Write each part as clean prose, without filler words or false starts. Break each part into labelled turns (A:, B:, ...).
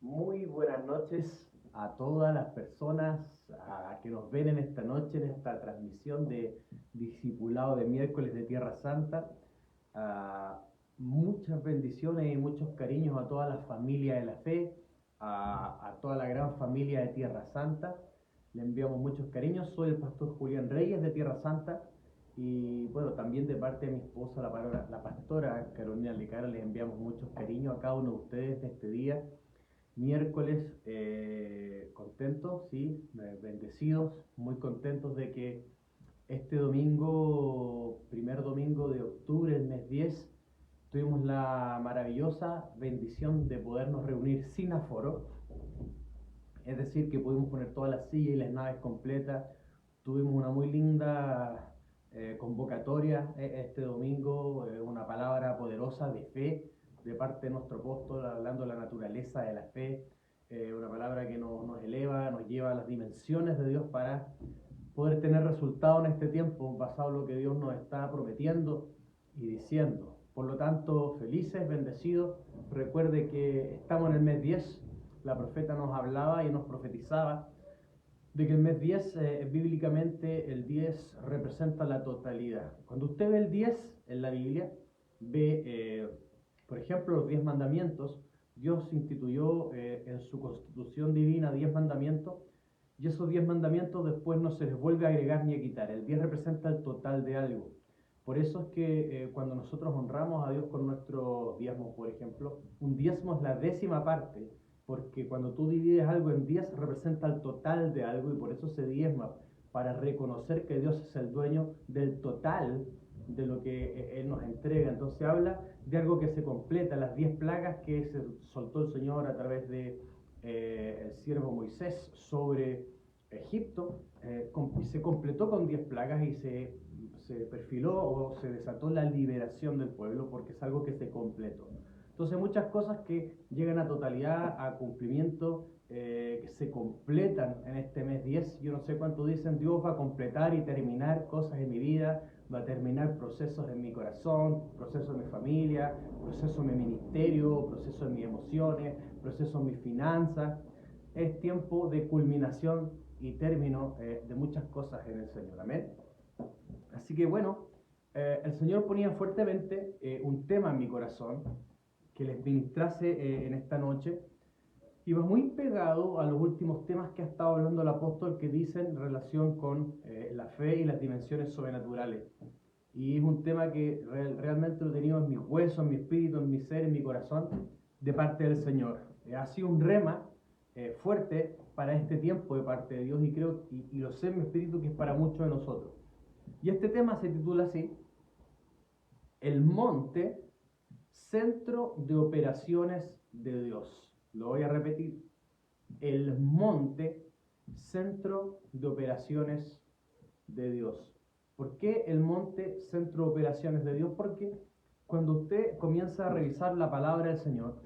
A: Muy buenas noches a todas las personas que nos ven en esta noche, en esta transmisión de Discipulado de Miércoles de Tierra Santa. Ah, Muchas bendiciones y muchos cariños a toda la familia de la fe, a toda la gran familia de Tierra Santa. Le enviamos muchos cariños. Soy el pastor Julián Reyes de Tierra Santa. Y bueno, también de parte de mi esposa, la pastora Carolina Lecara, les enviamos muchos cariños a cada uno de ustedes de este día miércoles, contentos, sí, bendecidos, muy contentos de que este domingo, primer domingo de octubre, el mes 10, tuvimos la maravillosa bendición de podernos reunir sin aforo, es decir, que pudimos poner todas las sillas y las naves completas. Tuvimos una muy linda convocatoria este domingo, una palabra poderosa de fe de parte de nuestro apóstol, hablando de la naturaleza de la fe, una palabra que nos eleva, nos lleva a las dimensiones de Dios para poder tener resultados en este tiempo, basado en lo que Dios nos está prometiendo y diciendo. Por lo tanto, felices, bendecidos. Recuerde que estamos en el mes 10. La profeta nos hablaba y nos profetizaba de que el mes 10, bíblicamente, el 10 representa la totalidad. Cuando usted ve el 10 en la Biblia, ve, por ejemplo, los 10 mandamientos. Dios instituyó en su constitución divina 10 mandamientos, y esos 10 mandamientos después no se les vuelve a agregar ni a quitar. El 10 representa el total de algo. Por eso es que cuando nosotros honramos a Dios con nuestro diezmo, por ejemplo, un diezmo es la décima parte, porque cuando tú divides algo en 10 representa el total de algo, y por eso se diezma, para reconocer que Dios es el dueño del total de lo que Él nos entrega. Entonces habla de algo que se completa, las 10 plagas que se soltó el Señor a través de el siervo Moisés sobre Egipto, se completó con 10 plagas y se perfiló o se desató la liberación del pueblo, porque es algo que se completó. Entonces muchas cosas que llegan a totalidad, a cumplimiento, que se completan en este mes 10. Yo no sé cuánto dicen, Dios va a completar y terminar cosas en mi vida, va a terminar procesos en mi corazón, procesos en mi familia, procesos en mi ministerio, procesos en mis emociones, procesos en mis finanzas. Es tiempo de culminación y término de muchas cosas en el Señor. Amén. Así que bueno, el Señor ponía fuertemente un tema en mi corazón que les ministrase en esta noche. Y va muy pegado a los últimos temas que ha estado hablando el apóstol, que dicen relación con la fe y las dimensiones sobrenaturales. Y es un tema que realmente lo he tenido en mis huesos, en mi espíritu, en mi ser, en mi corazón, de parte del Señor. Ha sido un rema fuerte para este tiempo de parte de Dios, y creo, y lo sé en mi espíritu, que es para muchos de nosotros. Y este tema se titula así: el monte, centro de operaciones de Dios. Lo voy a repetir: el monte, centro de operaciones de Dios. ¿Por qué el monte, centro de operaciones de Dios? Porque cuando usted comienza a revisar la palabra del Señor,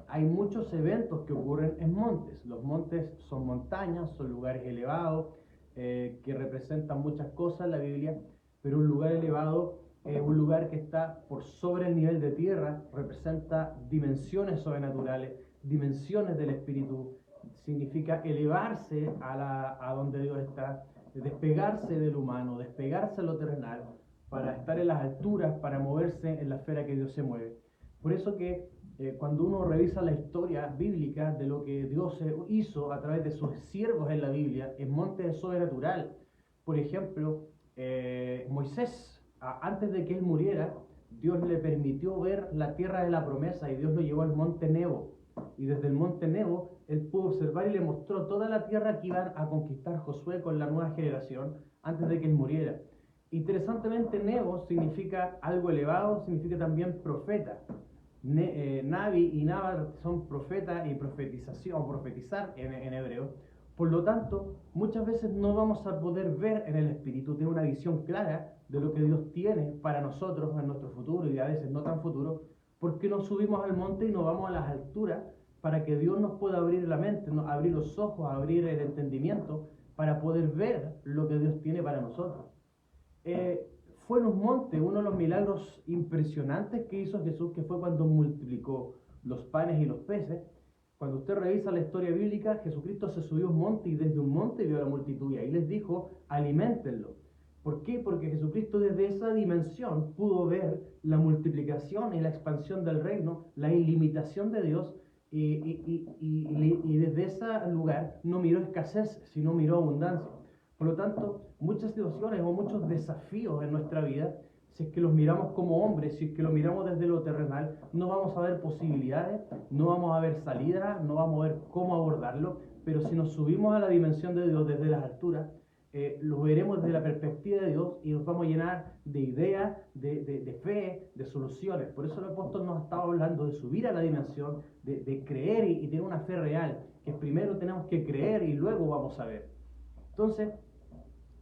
A: hay muchos eventos que ocurren en montes. Los montes son montañas, son lugares elevados, que representan muchas cosas en la Biblia, pero un lugar elevado es un lugar que está por sobre el nivel de tierra, representa dimensiones sobrenaturales, dimensiones del espíritu. Significa elevarse a donde Dios está, despegarse del humano, despegarse de lo terrenal, para estar en las alturas, para moverse en la esfera que Dios se mueve. Por eso que cuando uno revisa la historia bíblica de lo que Dios hizo a través de sus siervos en la Biblia, en montes es sobrenatural. Por ejemplo, Moisés, antes de que él muriera, Dios le permitió ver la tierra de la promesa, y Dios lo llevó al monte Nebo. Y desde el monte Nebo, él pudo observar y le mostró toda la tierra que iban a conquistar Josué con la nueva generación antes de que él muriera. Interesantemente, Nebo significa algo elevado, significa también profeta. Navi y Navar son profeta y profetización, o profetizar en hebreo. Por lo tanto, muchas veces no vamos a poder ver en el espíritu, tener una visión clara de lo que Dios tiene para nosotros en nuestro futuro, y a veces no tan futuro, porque nos subimos al monte y nos vamos a las alturas para que Dios nos pueda abrir la mente, abrir los ojos, abrir el entendimiento, para poder ver lo que Dios tiene para nosotros. Fue en un monte uno de los milagros impresionantes que hizo Jesús, que fue cuando multiplicó los panes y los peces, Cuando usted revisa la historia bíblica, Jesucristo se subió a un monte y desde un monte vio a la multitud y ahí les dijo, aliméntenlo. ¿Por qué? Porque Jesucristo desde esa dimensión pudo ver la multiplicación y la expansión del reino, la ilimitación de Dios y desde ese lugar no miró escasez, sino miró abundancia. Por lo tanto, muchas situaciones o muchos desafíos en nuestra vida, si es que los miramos como hombres, si es que los miramos desde lo terrenal, no vamos a ver posibilidades, no vamos a ver salida, no vamos a ver cómo abordarlo, pero si nos subimos a la dimensión de Dios desde las alturas, lo veremos desde la perspectiva de Dios y nos vamos a llenar de ideas, de fe, de soluciones. Por eso el apóstol nos ha estado hablando de subir a la dimensión, de creer y tener una fe real, que primero tenemos que creer y luego vamos a ver. Entonces,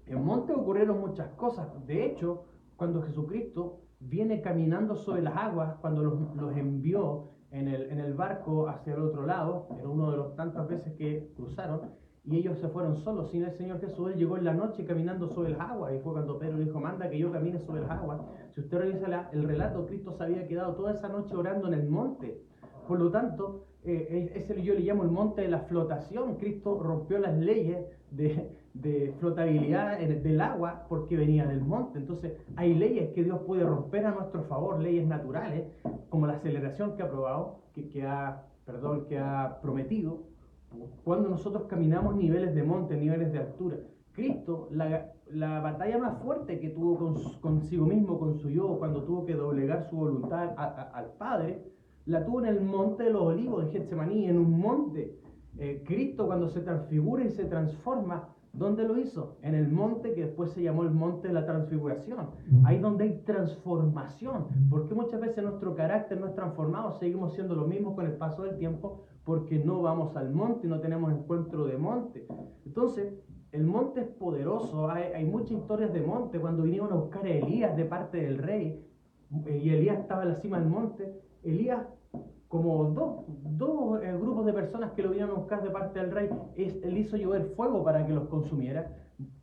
A: en monte ocurrieron muchas cosas. De hecho, cuando Jesucristo viene caminando sobre las aguas, cuando los envió en el barco hacia el otro lado, era uno de los tantas veces que cruzaron, y ellos se fueron solos sin el Señor Jesús. Él llegó en la noche caminando sobre las aguas, y fue cuando Pedro dijo, manda que yo camine sobre las aguas. Si usted revisa el relato, Cristo se había quedado toda esa noche orando en el monte. Por lo tanto, ese yo le llamo el monte de la flotación. Cristo rompió las leyes de flotabilidad del agua porque venía del monte. Entonces hay leyes que Dios puede romper a nuestro favor, leyes naturales, como la aceleración que ha probado, que ha prometido, cuando nosotros caminamos niveles de monte, niveles de altura. Cristo, la batalla más fuerte que tuvo consigo mismo, con su yo, cuando tuvo que doblegar su voluntad al Padre, la tuvo en el monte de los olivos de Getsemaní, en un monte. Cristo, cuando se transfigura y se transforma, ¿dónde lo hizo? En el monte que después se llamó el monte de la transfiguración. Ahí donde hay transformación. Porque muchas veces nuestro carácter no es transformado, seguimos siendo los mismos con el paso del tiempo, porque no vamos al monte y no tenemos encuentro de monte. Entonces, el monte es poderoso. Hay muchas historias de monte. Cuando vinieron a buscar a Elías de parte del rey, y Elías estaba en la cima del monte, Elías, como dos grupos de personas que lo vinieron a buscar de parte del rey, él hizo llover fuego para que los consumiera.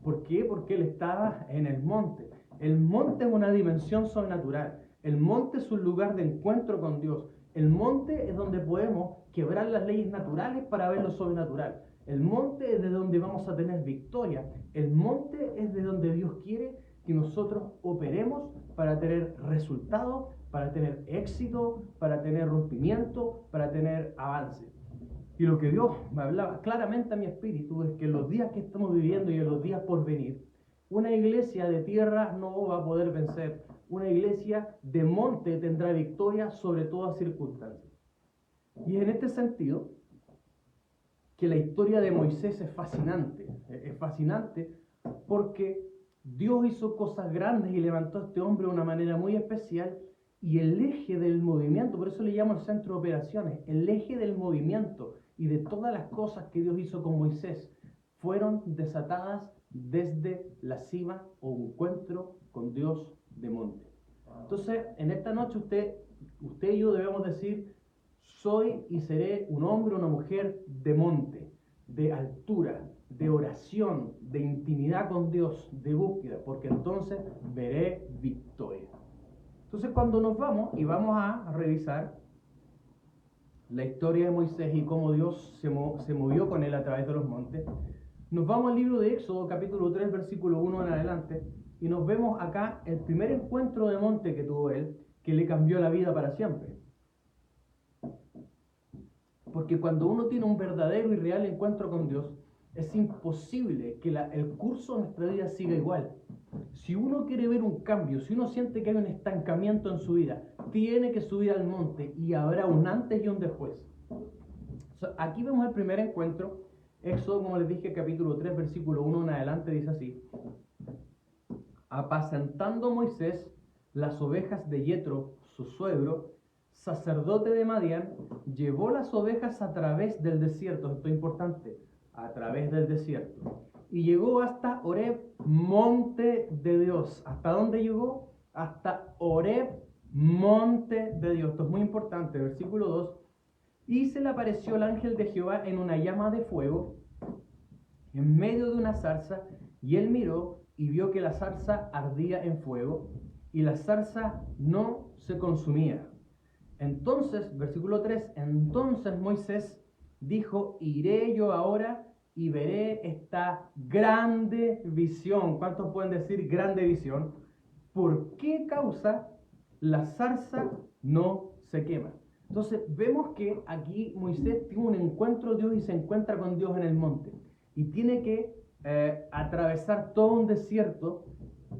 A: ¿Por qué? Porque él estaba en el monte. El monte es una dimensión sobrenatural. El monte es un lugar de encuentro con Dios. El monte es donde podemos quebrar las leyes naturales para ver lo sobrenatural. El monte es de donde vamos a tener victoria. El monte es de donde Dios quiere que nosotros operemos para tener resultados, para tener éxito, para tener rompimiento, para tener avance. Y lo que Dios me hablaba claramente a mi espíritu es que en los días que estamos viviendo y en los días por venir, una iglesia de tierra no va a poder vencer. Una iglesia de monte tendrá victoria sobre todas circunstancias. Y es en este sentido que la historia de Moisés es fascinante. Es fascinante porque Dios hizo cosas grandes y levantó a este hombre de una manera muy especial, y el eje del movimiento, por eso le llamo el centro de operaciones, el eje del movimiento y de todas las cosas que Dios hizo con Moisés fueron desatadas desde la cima o encuentro con Dios de monte. Entonces, en esta noche usted y yo debemos decir, soy y seré un hombre o una mujer de monte, de altura, de oración, de intimidad con Dios, de búsqueda, porque entonces veré victoria. Entonces, cuando nos vamos y vamos a revisar la historia de Moisés y cómo Dios se movió con él a través de los montes, nos vamos al libro de Éxodo, capítulo 3, versículo 1 en adelante, y nos vemos acá el primer encuentro de monte que tuvo él, que le cambió la vida para siempre. Porque cuando uno tiene un verdadero y real encuentro con Dios, es imposible que el curso de nuestra vida siga igual. Si uno quiere ver un cambio, si uno siente que hay un estancamiento en su vida, tiene que subir al monte y habrá un antes y un después. Aquí vemos el primer encuentro. Éxodo, como les dije, capítulo 3, versículo 1 en adelante, dice así: apacentando Moisés las ovejas de Yetro, su suegro, sacerdote de Madián, llevó las ovejas a través del desierto. Esto es importante, a través del desierto. Y llegó hasta Horeb, monte de Dios. ¿Hasta dónde llegó? Hasta Horeb, monte de Dios. Esto es muy importante. Versículo 2. Y se le apareció el ángel de Jehová en una llama de fuego, en medio de una zarza, y él miró y vio que la zarza ardía en fuego, y la zarza no se consumía. Entonces, versículo 3, entonces Moisés dijo, iré yo ahora y veré esta grande visión. ¿Cuántos pueden decir grande visión? ¿Por qué causa la zarza no se quema? Entonces vemos que aquí Moisés tiene un encuentro con Dios y se encuentra con Dios en el monte. Y tiene que atravesar todo un desierto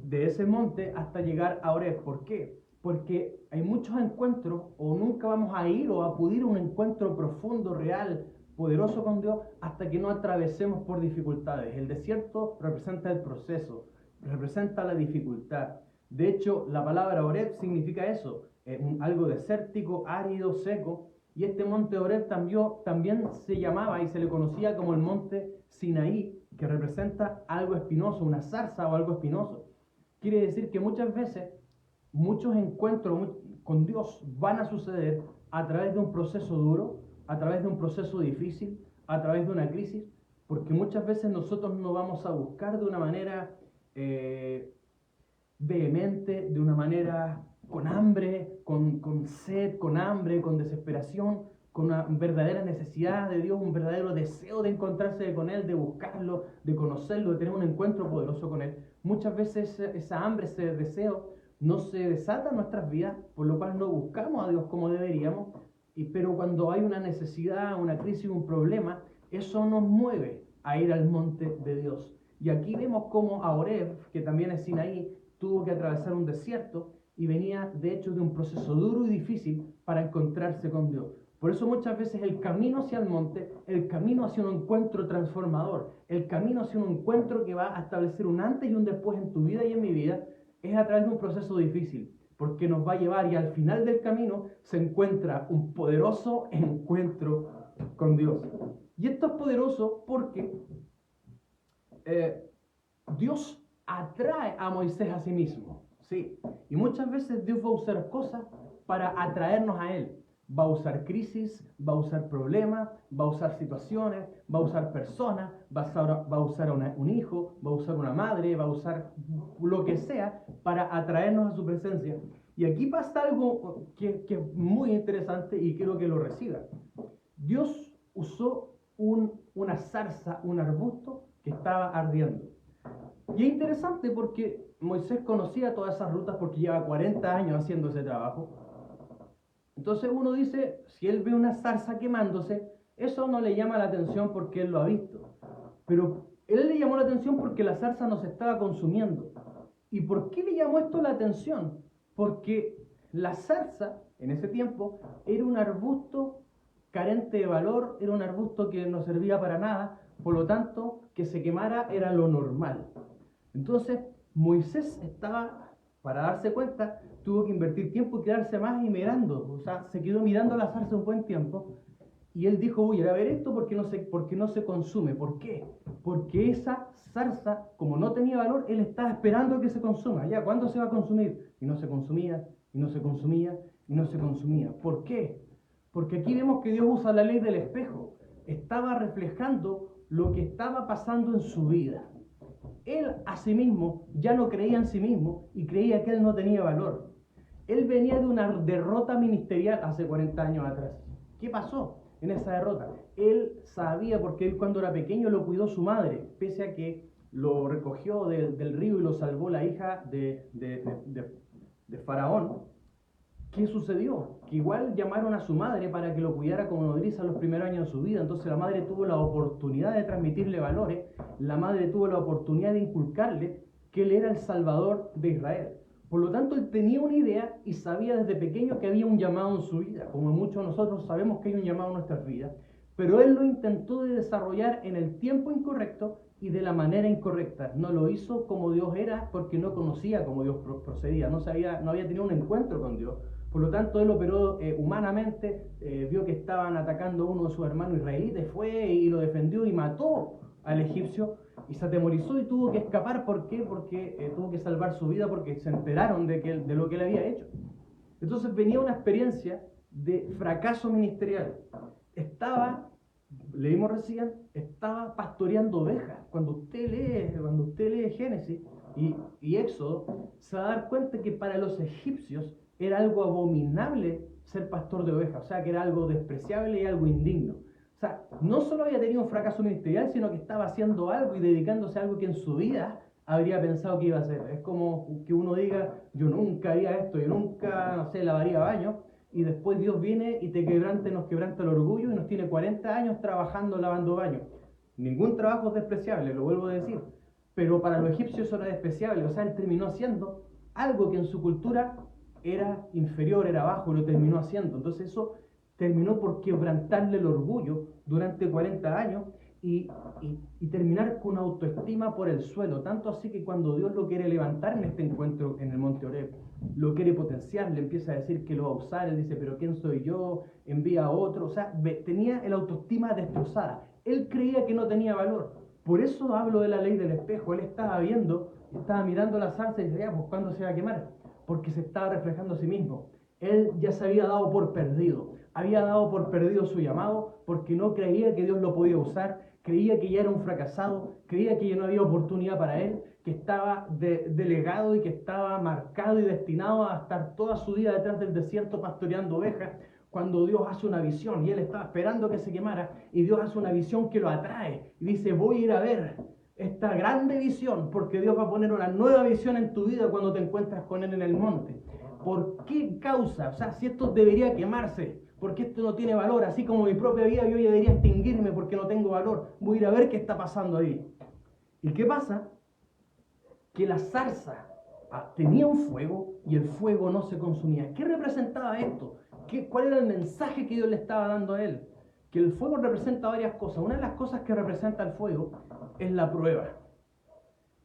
A: de ese monte hasta llegar a Oreb. ¿Por qué? Porque hay muchos encuentros o nunca vamos a ir o acudir a un encuentro profundo, real, poderoso con Dios hasta que no atravesemos por dificultades. El desierto representa el proceso, representa la dificultad. De hecho, la palabra Oreb significa eso, algo desértico, árido, seco. Y este monte Oreb también se llamaba y se le conocía como el monte Sinaí, que representa algo espinoso, una zarza o algo espinoso. Quiere decir que muchas veces muchos encuentros con Dios van a suceder a través de un proceso duro, a través de un proceso difícil, a través de una crisis, porque muchas veces nosotros no vamos a buscar de una manera vehemente, de una manera con hambre, con sed, con hambre, con desesperación, con una verdadera necesidad de Dios, un verdadero deseo de encontrarse con Él, de buscarlo, de conocerlo, de tener un encuentro poderoso con Él. Muchas veces esa hambre, ese deseo no se desata en nuestras vidas, por lo cual no buscamos a Dios como deberíamos, pero cuando hay una necesidad, una crisis, un problema, eso nos mueve a ir al monte de Dios. Y aquí vemos cómo a Oreb, que también es Sinaí, tuvo que atravesar un desierto y venía de hecho de un proceso duro y difícil para encontrarse con Dios. Por eso muchas veces el camino hacia el monte, el camino hacia un encuentro transformador, el camino hacia un encuentro que va a establecer un antes y un después en tu vida y en mi vida, es a través de un proceso difícil, porque nos va a llevar y al final del camino se encuentra un poderoso encuentro con Dios. Y esto es poderoso porque Dios atrae a Moisés a sí mismo, ¿sí? Y muchas veces Dios va a usar cosas para atraernos a Él. Va a usar crisis, va a usar problemas, va a usar situaciones, va a usar personas, va a usar un hijo, va a usar una madre, va a usar lo que sea para atraernos a su presencia. Y aquí pasa algo que es muy interesante y quiero que lo reciban. Dios usó una zarza, un arbusto que estaba ardiendo. Y es interesante porque Moisés conocía todas esas rutas porque lleva 40 años haciendo ese trabajo. Entonces uno dice, si él ve una zarza quemándose, eso no le llama la atención porque él lo ha visto. Pero él le llamó la atención porque la zarza no se estaba consumiendo. ¿Y por qué le llamó esto la atención? Porque la zarza, en ese tiempo, era un arbusto carente de valor, era un arbusto que no servía para nada, por lo tanto, que se quemara era lo normal. Entonces, Moisés estaba, para darse cuenta, tuvo que invertir tiempo y quedarse más y mirando. O sea, se quedó mirando la zarza un buen tiempo. Y él dijo, voy a ir a ver esto porque no se consume. ¿Por qué? Porque esa zarza, como no tenía valor, él estaba esperando que se consuma. Ya, ¿cuándo se va a consumir? Y no se consumía, y no se consumía, y no se consumía. ¿Por qué? Porque aquí vemos que Dios usa la ley del espejo. Estaba reflejando lo que estaba pasando en su vida. Él a sí mismo ya no creía en sí mismo y creía que él no tenía valor. Él venía de una derrota ministerial hace 40 años atrás. ¿Qué pasó en esa derrota? Él sabía, porque él cuando era pequeño lo cuidó su madre, pese a que lo recogió del río y lo salvó la hija de Faraón. ¿Qué sucedió? Que igual llamaron a su madre para que lo cuidara como nodriza los primeros años de su vida. Entonces la madre tuvo la oportunidad de transmitirle valores, la madre tuvo la oportunidad de inculcarle que él era el salvador de Israel. Por lo tanto, él tenía una idea y sabía desde pequeño que había un llamado en su vida, como muchos de nosotros sabemos que hay un llamado en nuestras vidas, pero él lo intentó de desarrollar en el tiempo incorrecto y de la manera incorrecta. No lo hizo como Dios era porque no conocía cómo Dios procedía, no había tenido un encuentro con Dios. Por lo tanto, él operó humanamente, vio que estaban atacando a uno de sus hermanos israelitas, fue y lo defendió y mató al egipcio y se atemorizó y tuvo que escapar. ¿Por qué? Porque tuvo que salvar su vida porque se enteraron de lo que él había hecho. Entonces venía una experiencia de fracaso ministerial. Leímos recién, estaba pastoreando ovejas. Cuando usted lee Génesis y Éxodo, se va a dar cuenta que para los egipcios era algo abominable ser pastor de ovejas, o sea que era algo despreciable y algo indigno. O sea, no solo había tenido un fracaso ministerial, sino que estaba haciendo algo y dedicándose a algo que en su vida habría pensado que iba a hacer. Es como que uno diga, yo nunca haría esto, yo nunca, no sé, lavaría baños, y después Dios viene y nos quebranta el orgullo y nos tiene 40 años trabajando lavando baños. Ningún trabajo es despreciable, lo vuelvo a decir, pero para los egipcios eso era despreciable. O sea, él terminó haciendo algo que en su cultura era inferior, era bajo, y lo terminó haciendo. Entonces eso terminó por quebrantarle el orgullo durante 40 años y terminar con autoestima por el suelo. Tanto así que cuando Dios lo quiere levantar en este encuentro en el monte Horeb, lo quiere potenciar, le empieza a decir que lo va a usar. Él dice, pero ¿quién soy yo? Envía a otro. O sea, tenía el autoestima destrozada. Él creía que no tenía valor. Por eso hablo de la ley del espejo. Él estaba mirando la zarza y dice, ya, pues ¿cuándo se va a quemar? Porque se estaba reflejando a sí mismo. Él ya se había dado por perdido. Había dado por perdido su llamado porque no creía que Dios lo podía usar. Creía que ya era un fracasado. Creía que ya no había oportunidad para él. Que estaba delegado y que estaba marcado y destinado a estar toda su vida detrás del desierto pastoreando ovejas. Cuando Dios hace una visión y él estaba esperando que se quemara, y Dios hace una visión que lo atrae y dice, voy a ir a ver esta grande visión, porque Dios va a poner una nueva visión en tu vida cuando te encuentras con él en el monte. ¿Por qué causa? O sea, si esto debería quemarse, porque esto no tiene valor, así como mi propia vida, yo ya debería extinguirme porque no tengo valor. Voy a ir a ver qué está pasando ahí. ¿Y qué pasa? Que la zarza tenía un fuego y el fuego no se consumía. ¿Qué representaba esto? ¿Cuál era el mensaje que Dios le estaba dando a él? Que el fuego representa varias cosas. Una de las cosas que representa el fuego es la prueba.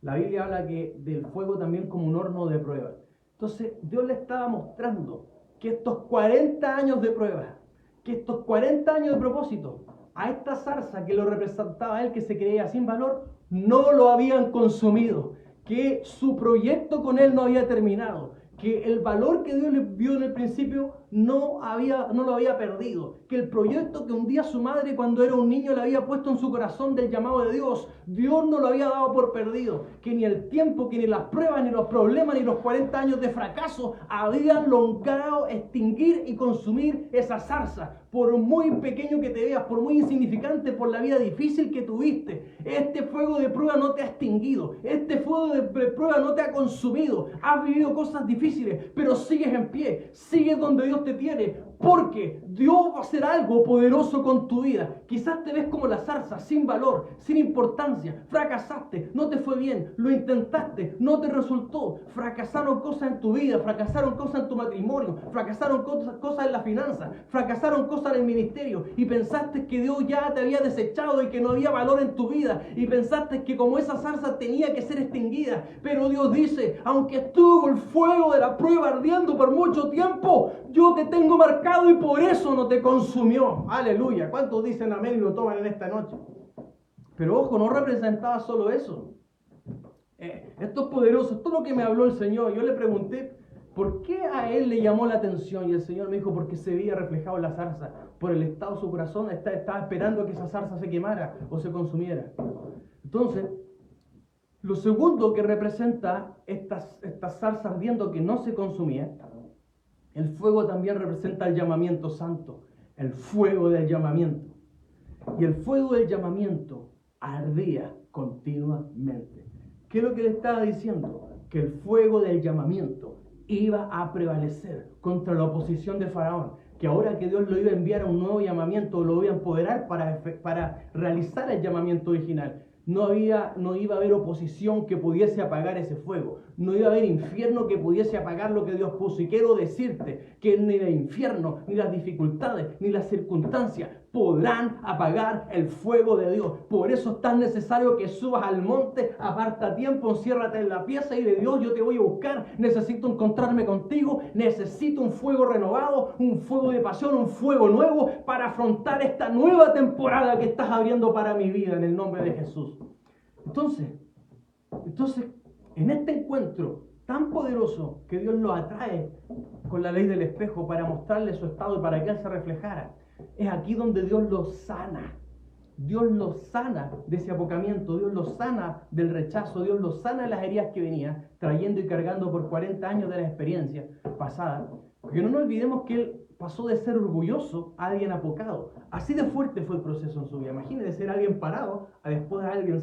A: La Biblia habla del fuego también como un horno de prueba. Entonces Dios le estaba mostrando que estos 40 años de prueba, que estos 40 años de propósito, a esta zarza que lo representaba a él, que se creía sin valor, no lo habían consumido, que su proyecto con él no había terminado, que el valor que Dios le vio en el principio no lo había perdido, que el proyecto que un día su madre cuando era un niño le había puesto en su corazón del llamado de Dios no lo había dado por perdido, que ni el tiempo, que ni las pruebas, ni los problemas, ni los 40 años de fracaso habían logrado extinguir y consumir esa zarza. Por muy pequeño que te veas, por muy insignificante, por la vida difícil que tuviste, este fuego de prueba no te ha extinguido, este fuego de prueba no te ha consumido. Has vivido cosas difíciles, pero sigues en pie, sigues donde Dios te tiene, porque Dios va a hacer algo poderoso con tu vida. Quizás te ves como la zarza, sin valor, sin importancia, fracasaste, no te fue bien, lo intentaste, no te resultó, fracasaron cosas en tu vida, fracasaron cosas en tu matrimonio, fracasaron cosas en la finanza, fracasaron cosas en el ministerio, y pensaste que Dios ya te había desechado y que no había valor en tu vida, y pensaste que como esa zarza tenía que ser extinguida. Pero Dios dice, aunque estuvo el fuego de la prueba ardiendo por mucho tiempo, yo te tengo marcado y por eso no te consumió. Aleluya. ¿Cuántos dicen amén y lo toman en esta noche? Pero ojo, no representaba solo eso. Esto es poderoso, esto es lo que me habló el Señor. Yo le pregunté, ¿por qué a él le llamó la atención? Y el Señor me dijo, porque se veía reflejado en la zarza. Por el estado de su corazón, estaba esperando a que esa zarza se quemara o se consumiera. Entonces, lo segundo que representa estas zarza ardiendo que no se consumía, el fuego también representa el llamamiento santo, el fuego del llamamiento. Y el fuego del llamamiento ardía continuamente. ¿Qué es lo que le estaba diciendo? Que el fuego del llamamiento iba a prevalecer contra la oposición de Faraón, que ahora que Dios lo iba a enviar a un nuevo llamamiento, lo iba a empoderar para realizar el llamamiento original. No iba a haber oposición que pudiese apagar ese fuego. No iba a haber infierno que pudiese apagar lo que Dios puso. Y quiero decirte que ni el infierno, ni las dificultades, ni las circunstancias podrán apagar el fuego de Dios. Por eso es tan necesario que subas al monte, aparta tiempo, enciérrate en la pieza y de Dios, yo te voy a buscar. Necesito encontrarme contigo. Necesito un fuego renovado, un fuego de pasión, un fuego nuevo para afrontar esta nueva temporada que estás abriendo para mi vida en el nombre de Jesús. Entonces, en este encuentro tan poderoso que Dios lo atrae con la ley del espejo para mostrarle su estado y para que él se reflejara, es aquí donde Dios lo sana. Dios lo sana de ese apocamiento, Dios lo sana del rechazo, Dios lo sana de las heridas que venía trayendo y cargando por 40 años de la experiencia pasada. Porque no nos olvidemos que él pasó de ser orgulloso a alguien apocado. Así de fuerte fue el proceso en su vida. Imagínense ser alguien parado a después de alguien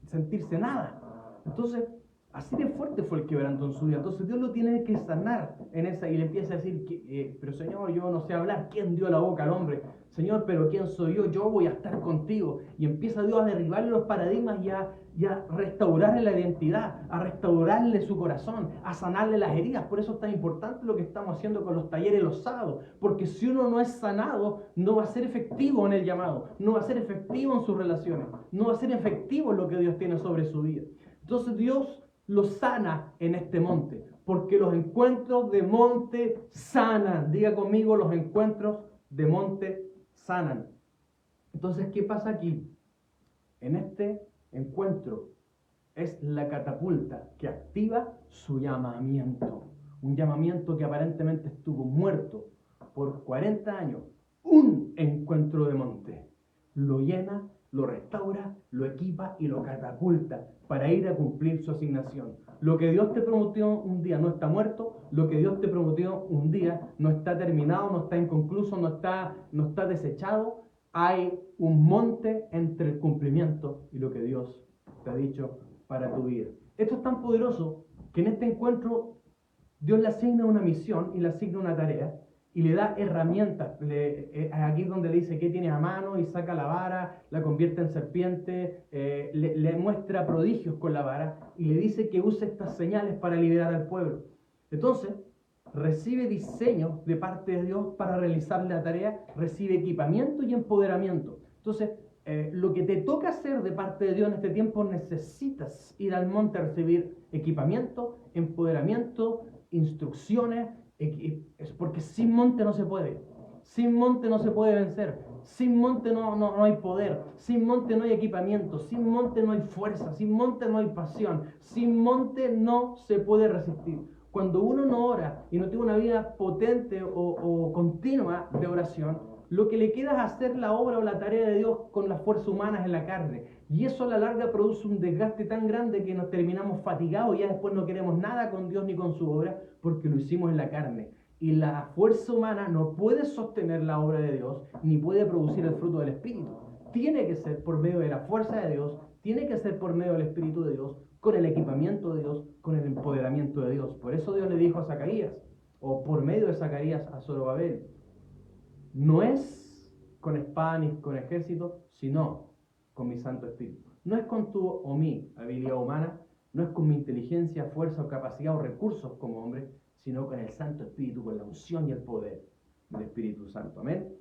A: sentirse nada. Entonces, así de fuerte fue el quebranto en su vida. Entonces Dios lo tiene que sanar en esa y le empieza a decir, pero Señor, yo no sé hablar. ¿Quién dio la boca al hombre? Señor, pero ¿quién soy yo? Yo voy a estar contigo. Y empieza Dios a derribarle los paradigmas y a restaurarle la identidad, a restaurarle su corazón, a sanarle las heridas. Por eso es tan importante lo que estamos haciendo con los talleres los sábados. Porque si uno no es sanado, no va a ser efectivo en el llamado, no va a ser efectivo en sus relaciones, no va a ser efectivo en lo que Dios tiene sobre su vida. Entonces Dios lo sana en este monte, porque los encuentros de monte sanan. Diga conmigo, los encuentros de monte sanan. Entonces, ¿qué pasa aquí? En este encuentro es la catapulta que activa su llamamiento. Un llamamiento que aparentemente estuvo muerto por 40 años. Un encuentro de monte lo llena, lo restaura, lo equipa y lo catapulta para ir a cumplir su asignación. Lo que Dios te prometió un día no está muerto, lo que Dios te prometió un día no está terminado, no está inconcluso, no está desechado. Hay un monte entre el cumplimiento y lo que Dios te ha dicho para tu vida. Esto es tan poderoso que en este encuentro Dios le asigna una misión y le asigna una tarea y le da herramientas. Aquí es donde dice qué tienes a mano y saca la vara, la convierte en serpiente, le muestra prodigios con la vara y le dice que use estas señales para liberar al pueblo. Entonces, recibe diseños de parte de Dios para realizar la tarea, recibe equipamiento y empoderamiento. Entonces, lo que te toca hacer de parte de Dios en este tiempo, necesitas ir al monte a recibir equipamiento, empoderamiento, instrucciones, es porque sin monte no se puede. Sin monte no se puede vencer. Sin monte no hay poder. Sin monte no hay equipamiento. Sin monte no hay fuerza. Sin monte no hay pasión. Sin monte no se puede resistir. Cuando uno no ora y no tiene una vida potente o continua de oración, lo que le queda es hacer la obra o la tarea de Dios con las fuerzas humanas en la carne. Y eso a la larga produce un desgaste tan grande que nos terminamos fatigados y ya después no queremos nada con Dios ni con su obra porque lo hicimos en la carne. Y la fuerza humana no puede sostener la obra de Dios ni puede producir el fruto del Espíritu. Tiene que ser por medio de la fuerza de Dios, tiene que ser por medio del Espíritu de Dios, con el equipamiento de Dios, con el empoderamiento de Dios. Por eso Dios le dijo a Zacarías, o por medio de Zacarías a Zorobabel, no es con espada ni con ejército, sino con mi Santo Espíritu. No es con tu o mi habilidad humana, no es con mi inteligencia, fuerza o capacidad o recursos como hombre, sino con el Santo Espíritu, con la unción y el poder del Espíritu Santo. Amén.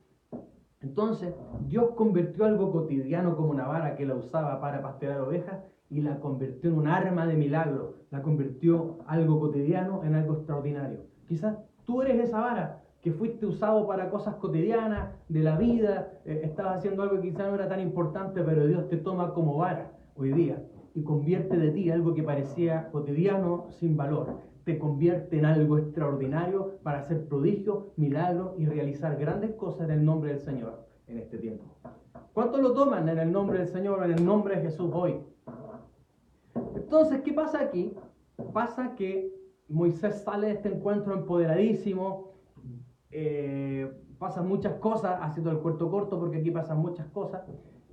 A: Entonces, Dios convirtió algo cotidiano como una vara que la usaba para pastorear ovejas y la convirtió en un arma de milagro. La convirtió algo cotidiano en algo extraordinario. Quizás tú eres esa vara que fuiste usado para cosas cotidianas de la vida, estabas haciendo algo que quizás no era tan importante, pero Dios te toma como vara hoy día y convierte de ti algo que parecía cotidiano sin valor. Te convierte en algo extraordinario para hacer prodigios, milagros y realizar grandes cosas en el nombre del Señor en este tiempo. ¿Cuántos lo toman en el nombre del Señor o en el nombre de Jesús hoy? Entonces, ¿qué pasa aquí? Pasa que Moisés sale de este encuentro empoderadísimo, pasan muchas cosas, haciendo el cuento corto porque aquí pasan muchas cosas,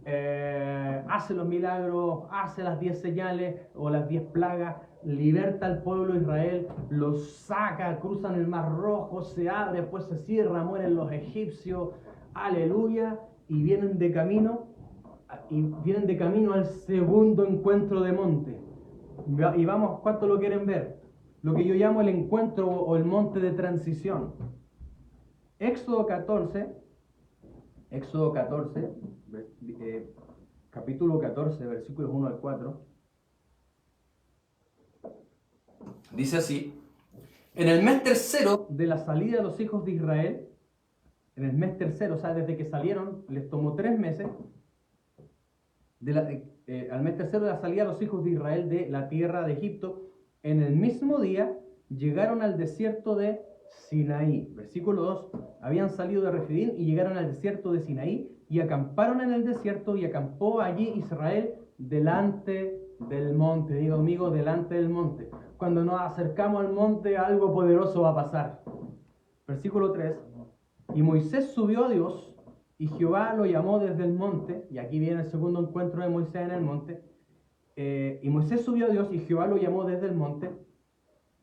A: hace los milagros, hace las 10 señales o las 10 plagas, liberta al pueblo de Israel, los saca, cruzan el mar rojo, se abre, después se cierra, mueren los egipcios, aleluya, y vienen de camino al segundo encuentro de monte. Y vamos, ¿cuánto lo quieren ver? Lo que yo llamo el encuentro o el monte de transición. Éxodo 14, capítulo 14, versículos 1 al 4. Dice así: en el mes tercero de la salida de los hijos de Israel, en el mes tercero, o sea, desde que salieron, les tomó 3 meses, al mes tercero de la salida de los hijos de Israel de la tierra de Egipto, en el mismo día llegaron al desierto de Sinaí. Versículo 2, habían salido de Refidim y llegaron al desierto de Sinaí y acamparon en el desierto y acampó allí Israel delante del monte. Digo, amigo, delante del monte. Cuando nos acercamos al monte, algo poderoso va a pasar. Versículo 3, Y Moisés subió a Dios, y Jehová lo llamó desde el monte, y aquí viene el segundo encuentro de Moisés en el monte. Y Moisés subió a Dios, y Jehová lo llamó desde el monte,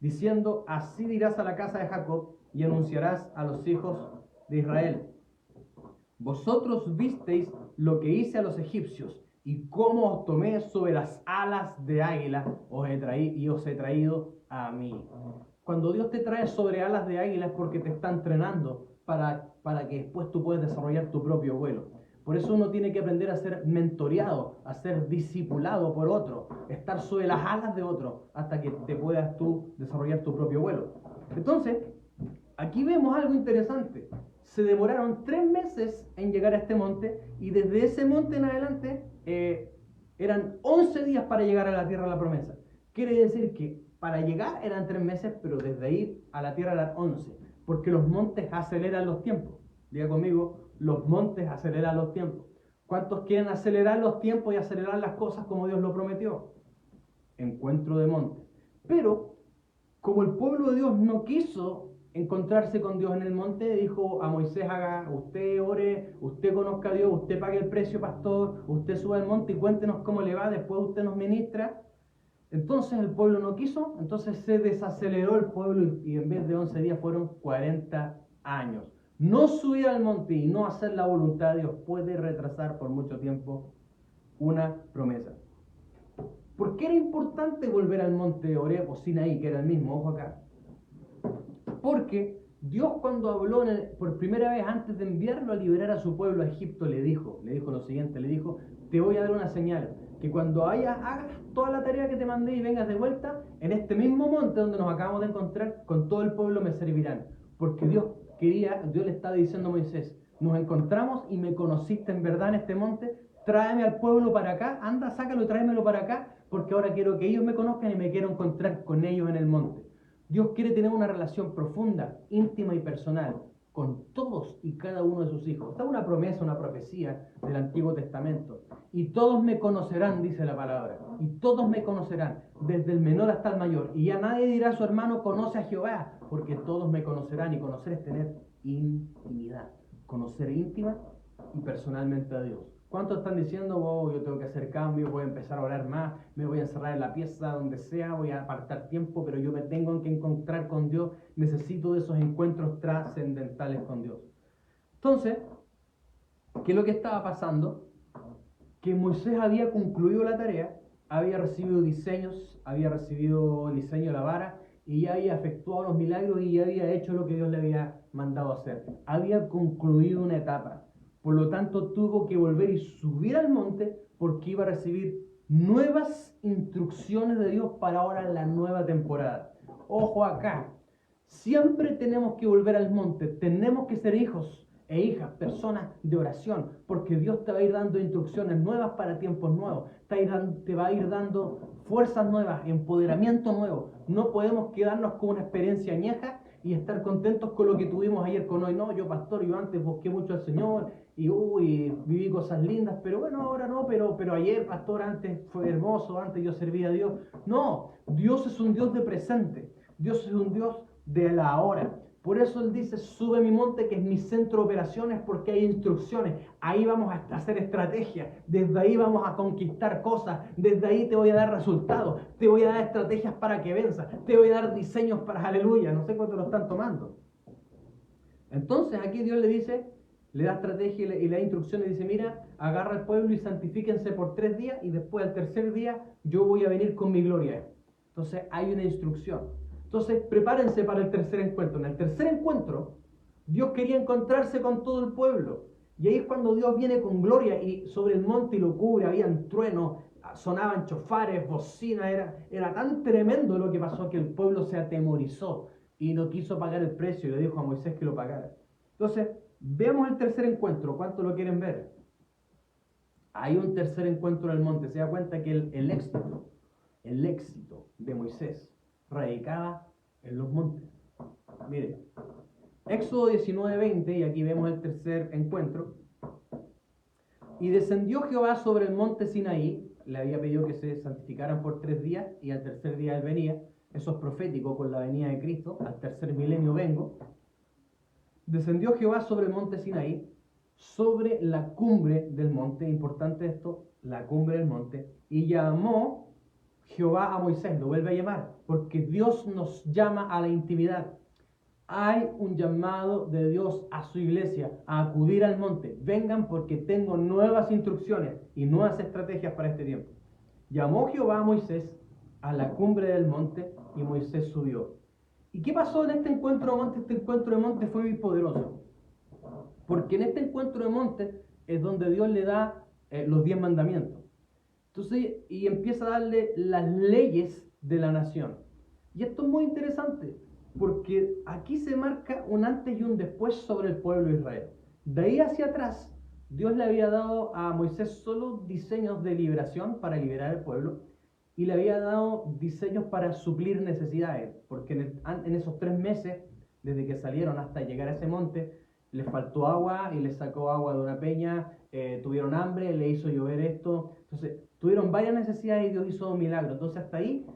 A: diciendo: así dirás a la casa de Jacob, y anunciarás a los hijos de Israel: vosotros visteis lo que hice a los egipcios, y cómo os tomé sobre las alas de águila, os he traído a mí. Cuando Dios te trae sobre alas de águila es porque te está entrenando para que después tú puedas desarrollar tu propio vuelo. Por eso uno tiene que aprender a ser mentoreado, a ser discipulado por otro, estar sobre las alas de otro, hasta que te puedas tú desarrollar tu propio vuelo. Entonces, aquí vemos algo interesante. Se demoraron 3 meses en llegar a este monte, y desde ese monte en adelante eran 11 días para llegar a la tierra de la promesa. Quiere decir que para llegar eran 3 meses, pero desde ahí a la tierra eran 11, porque los montes aceleran los tiempos. Diga conmigo: los montes aceleran los tiempos. ¿Cuántos quieren acelerar los tiempos y acelerar las cosas como Dios lo prometió? Encuentro de monte. Pero como el pueblo de Dios no quiso encontrarse con Dios en el monte, dijo a Moisés: haga, usted ore, usted conozca a Dios, usted pague el precio, pastor, usted suba al monte y cuéntenos cómo le va, después usted nos ministra. Entonces el pueblo no quiso, entonces se desaceleró el pueblo, y en vez de 11 días fueron 40 años. No subir al monte y no hacer la voluntad de Dios puede retrasar por mucho tiempo una promesa. ¿Por qué era importante volver al monte Horeb o Sinaí, que era el mismo? Ojo acá. Porque Dios, cuando habló por primera vez antes de enviarlo a liberar a su pueblo a Egipto, le dijo lo siguiente: te voy a dar una señal, que cuando hagas toda la tarea que te mandé y vengas de vuelta, en este mismo monte donde nos acabamos de encontrar, con todo el pueblo me servirán. Porque Dios le estaba diciendo a Moisés: nos encontramos y me conociste en verdad en este monte, tráeme al pueblo para acá, anda, sácalo y tráemelo para acá, porque ahora quiero que ellos me conozcan y me quiero encontrar con ellos en el monte. Dios quiere tener una relación profunda, íntima y personal con todos y cada uno de sus hijos. Esta es una promesa, una profecía del Antiguo Testamento. Y todos me conocerán, dice la palabra. Y todos me conocerán, desde el menor hasta el mayor. Y ya nadie dirá a su hermano: conoce a Jehová, porque todos me conocerán. Y conocer es tener intimidad. Conocer íntima y personalmente a Dios. ¿Cuántos están diciendo: oh, yo tengo que hacer cambios, voy a empezar a orar más, me voy a encerrar en la pieza, donde sea, voy a apartar tiempo, pero yo me tengo que encontrar con Dios, necesito de esos encuentros trascendentales con Dios? Entonces, ¿qué es lo que estaba pasando? Que Moisés había concluido la tarea, había recibido el diseño de la vara, y ya había efectuado los milagros y ya había hecho lo que Dios le había mandado hacer. Había concluido una etapa. Por lo tanto, tuvo que volver y subir al monte, porque iba a recibir nuevas instrucciones de Dios para ahora la nueva temporada. Ojo acá, siempre tenemos que volver al monte, tenemos que ser hijos e hijas, personas de oración, porque Dios te va a ir dando instrucciones nuevas para tiempos nuevos, te va a ir dando fuerzas nuevas, empoderamiento nuevo. No podemos quedarnos con una experiencia añeja y estar contentos con lo que tuvimos ayer con hoy. No, yo pastor, yo antes busqué mucho al Señor y viví cosas lindas, pero bueno, ahora no, pero ayer, pastor, antes fue hermoso, antes yo servía a Dios. No, Dios es un Dios de presente, Dios es un Dios de la ahora. Por eso Él dice: sube mi monte, que es mi centro de operaciones, porque hay instrucciones. Ahí vamos a hacer estrategia. Desde ahí vamos a conquistar cosas. Desde ahí te voy a dar resultados. Te voy a dar estrategias para que venzas. Te voy a dar diseños para aleluya. No sé cuánto lo están tomando. Entonces aquí Dios le dice, le da estrategia y le da instrucciones. Dice: mira, agarra al pueblo y santifíquense por 3 días, y después al tercer día yo voy a venir con mi gloria. Entonces hay una instrucción. Entonces prepárense para el tercer encuentro. En el tercer encuentro, Dios quería encontrarse con todo el pueblo. Y ahí es cuando Dios viene con gloria y sobre el monte y lo cubre. Habían truenos, sonaban chofares, bocinas. Era tan tremendo lo que pasó que el pueblo se atemorizó y no quiso pagar el precio, y le dijo a Moisés que lo pagara. Entonces, veamos el tercer encuentro. ¿Cuánto lo quieren ver? Hay un tercer encuentro en el monte. Se da cuenta que el éxito de Moisés radicaba en los montes. Mire, Éxodo 19:20, y aquí vemos el tercer encuentro. Y descendió Jehová sobre el monte Sinaí. Le había pedido que se santificaran por 3 días, y al tercer día Él venía. Eso es profético con la venida de Cristo. Al tercer milenio vengo. descendió Jehová sobre el monte Sinaí, sobre la cumbre del monte, importante esto, la cumbre del monte, y llamó Jehová a Moisés, lo vuelve a llamar, porque Dios nos llama a la intimidad. Hay un llamado de Dios a su iglesia a acudir al monte. Vengan porque tengo nuevas instrucciones y nuevas estrategias para este tiempo. Llamó Jehová a Moisés a la cumbre del monte y Moisés subió. ¿Y qué pasó en este encuentro de monte? Este encuentro de monte fue muy poderoso. Porque en este encuentro de monte es donde Dios le da los 10 mandamientos. Entonces, y empieza a darle las leyes de la nación. Y esto es muy interesante, porque aquí se marca un antes y un después sobre el pueblo de Israel. De ahí hacia atrás, Dios le había dado a Moisés solo diseños de liberación para liberar al pueblo, y le había dado diseños para suplir necesidades, porque en esos 3 meses, desde que salieron hasta llegar a ese monte, les faltó agua y les sacó agua de una peña, tuvieron hambre, le hizo llover esto. Entonces, tuvieron varias necesidades y Dios hizo un milagro. Entonces, hasta ahí,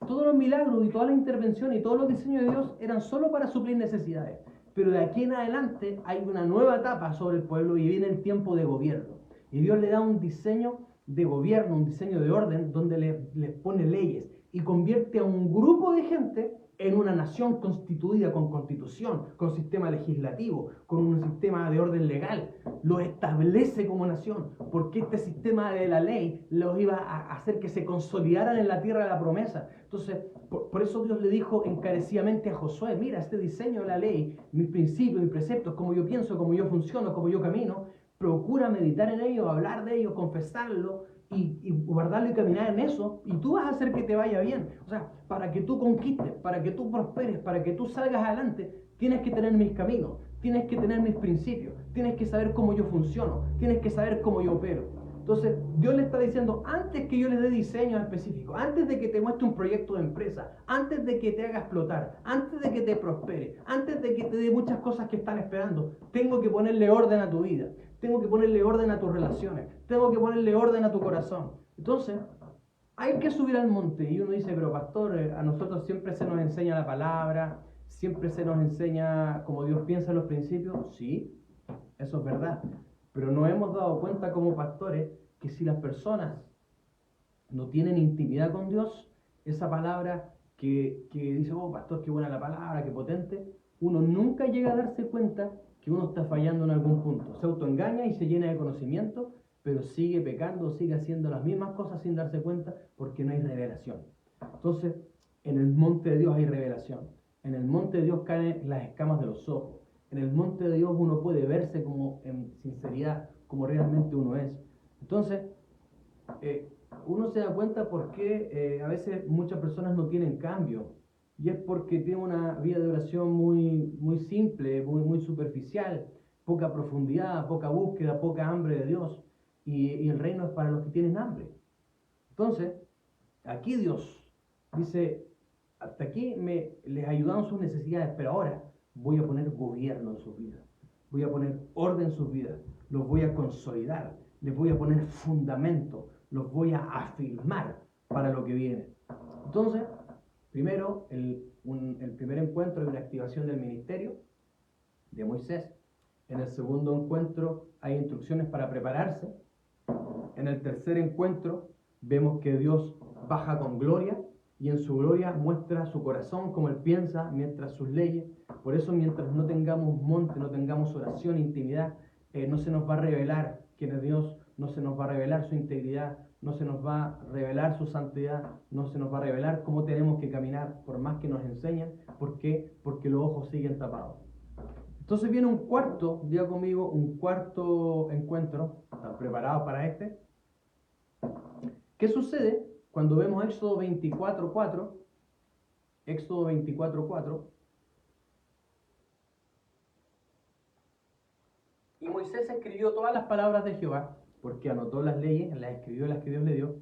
A: todos los milagros y todas las intervenciones y todos los diseños de Dios eran solo para suplir necesidades. Pero de aquí en adelante hay una nueva etapa sobre el pueblo y viene el tiempo de gobierno. Y Dios le da un diseño de gobierno, un diseño de orden, donde le pone leyes y convierte a un grupo de gente en una nación constituida con constitución, con sistema legislativo, con un sistema de orden legal. Lo establece como nación, porque este sistema de la ley los iba a hacer que se consolidaran en la tierra de la promesa. Entonces, por eso Dios le dijo encarecidamente a Josué: mira, este diseño de la ley, mis principios, mis preceptos, cómo yo pienso, cómo yo funciono, cómo yo camino, procura meditar en ello, hablar de ello, confesarlo, y guardarlo y caminar en eso, y tú vas a hacer que te vaya bien. O sea, para que tú conquistes, para que tú prosperes, para que tú salgas adelante, tienes que tener mis caminos, tienes que tener mis principios, tienes que saber cómo yo funciono, tienes que saber cómo yo opero. Entonces, Dios le está diciendo, antes que yo le dé diseño específico, antes de que te muestre un proyecto de empresa, antes de que te haga explotar, antes de que te prospere, antes de que te dé muchas cosas que están esperando, tengo que ponerle orden a tu vida, tengo que ponerle orden a tus relaciones, tengo que ponerle orden a tu corazón. Entonces, hay que subir al monte. Y uno dice, pero pastor, a nosotros siempre se nos enseña la palabra, siempre se nos enseña cómo Dios piensa en los principios. Sí, eso es verdad. Pero nos hemos dado cuenta como pastores que si las personas no tienen intimidad con Dios, esa palabra que dice, oh pastor, qué buena la palabra, qué potente, uno nunca llega a darse cuenta que uno está fallando en algún punto. Se autoengaña y se llena de conocimiento, pero sigue pecando, sigue haciendo las mismas cosas sin darse cuenta porque no hay revelación. Entonces, en el monte de Dios hay revelación. En el monte de Dios caen las escamas de los ojos. En el monte de Dios uno puede verse como en sinceridad, como realmente uno es. Entonces, uno se da cuenta por qué a veces muchas personas no tienen cambio. Y es porque tienen una vida de oración muy simple, muy superficial, poca profundidad, poca búsqueda, poca hambre de Dios. Y el reino es para los que tienen hambre. Entonces, aquí Dios dice, hasta aquí les ayudaron sus necesidades, pero ahora voy a poner gobierno en sus vidas. Voy a poner orden en sus vidas. Los voy a consolidar. Les voy a poner fundamento. Los voy a afirmar para lo que viene. Entonces, primero, el primer encuentro es una activación del ministerio de Moisés. En el segundo encuentro hay instrucciones para prepararse. En el tercer encuentro vemos que Dios baja con gloria y en su gloria muestra su corazón, como Él piensa, mientras sus leyes. Por eso mientras no tengamos monte, no tengamos oración, intimidad, no se nos va a revelar quién es Dios, no se nos va a revelar su integridad, no se nos va a revelar su santidad, no se nos va a revelar cómo tenemos que caminar, por más que nos enseñen. ¿Por qué? Porque los ojos siguen tapados. Entonces viene un cuarto, diga conmigo, un cuarto encuentro. ¿Están preparados para este? ¿Qué sucede cuando vemos Éxodo 24:4? Éxodo 24:4. Y Moisés escribió todas las palabras de Jehová, porque anotó las leyes, las escribió las que Dios le dio.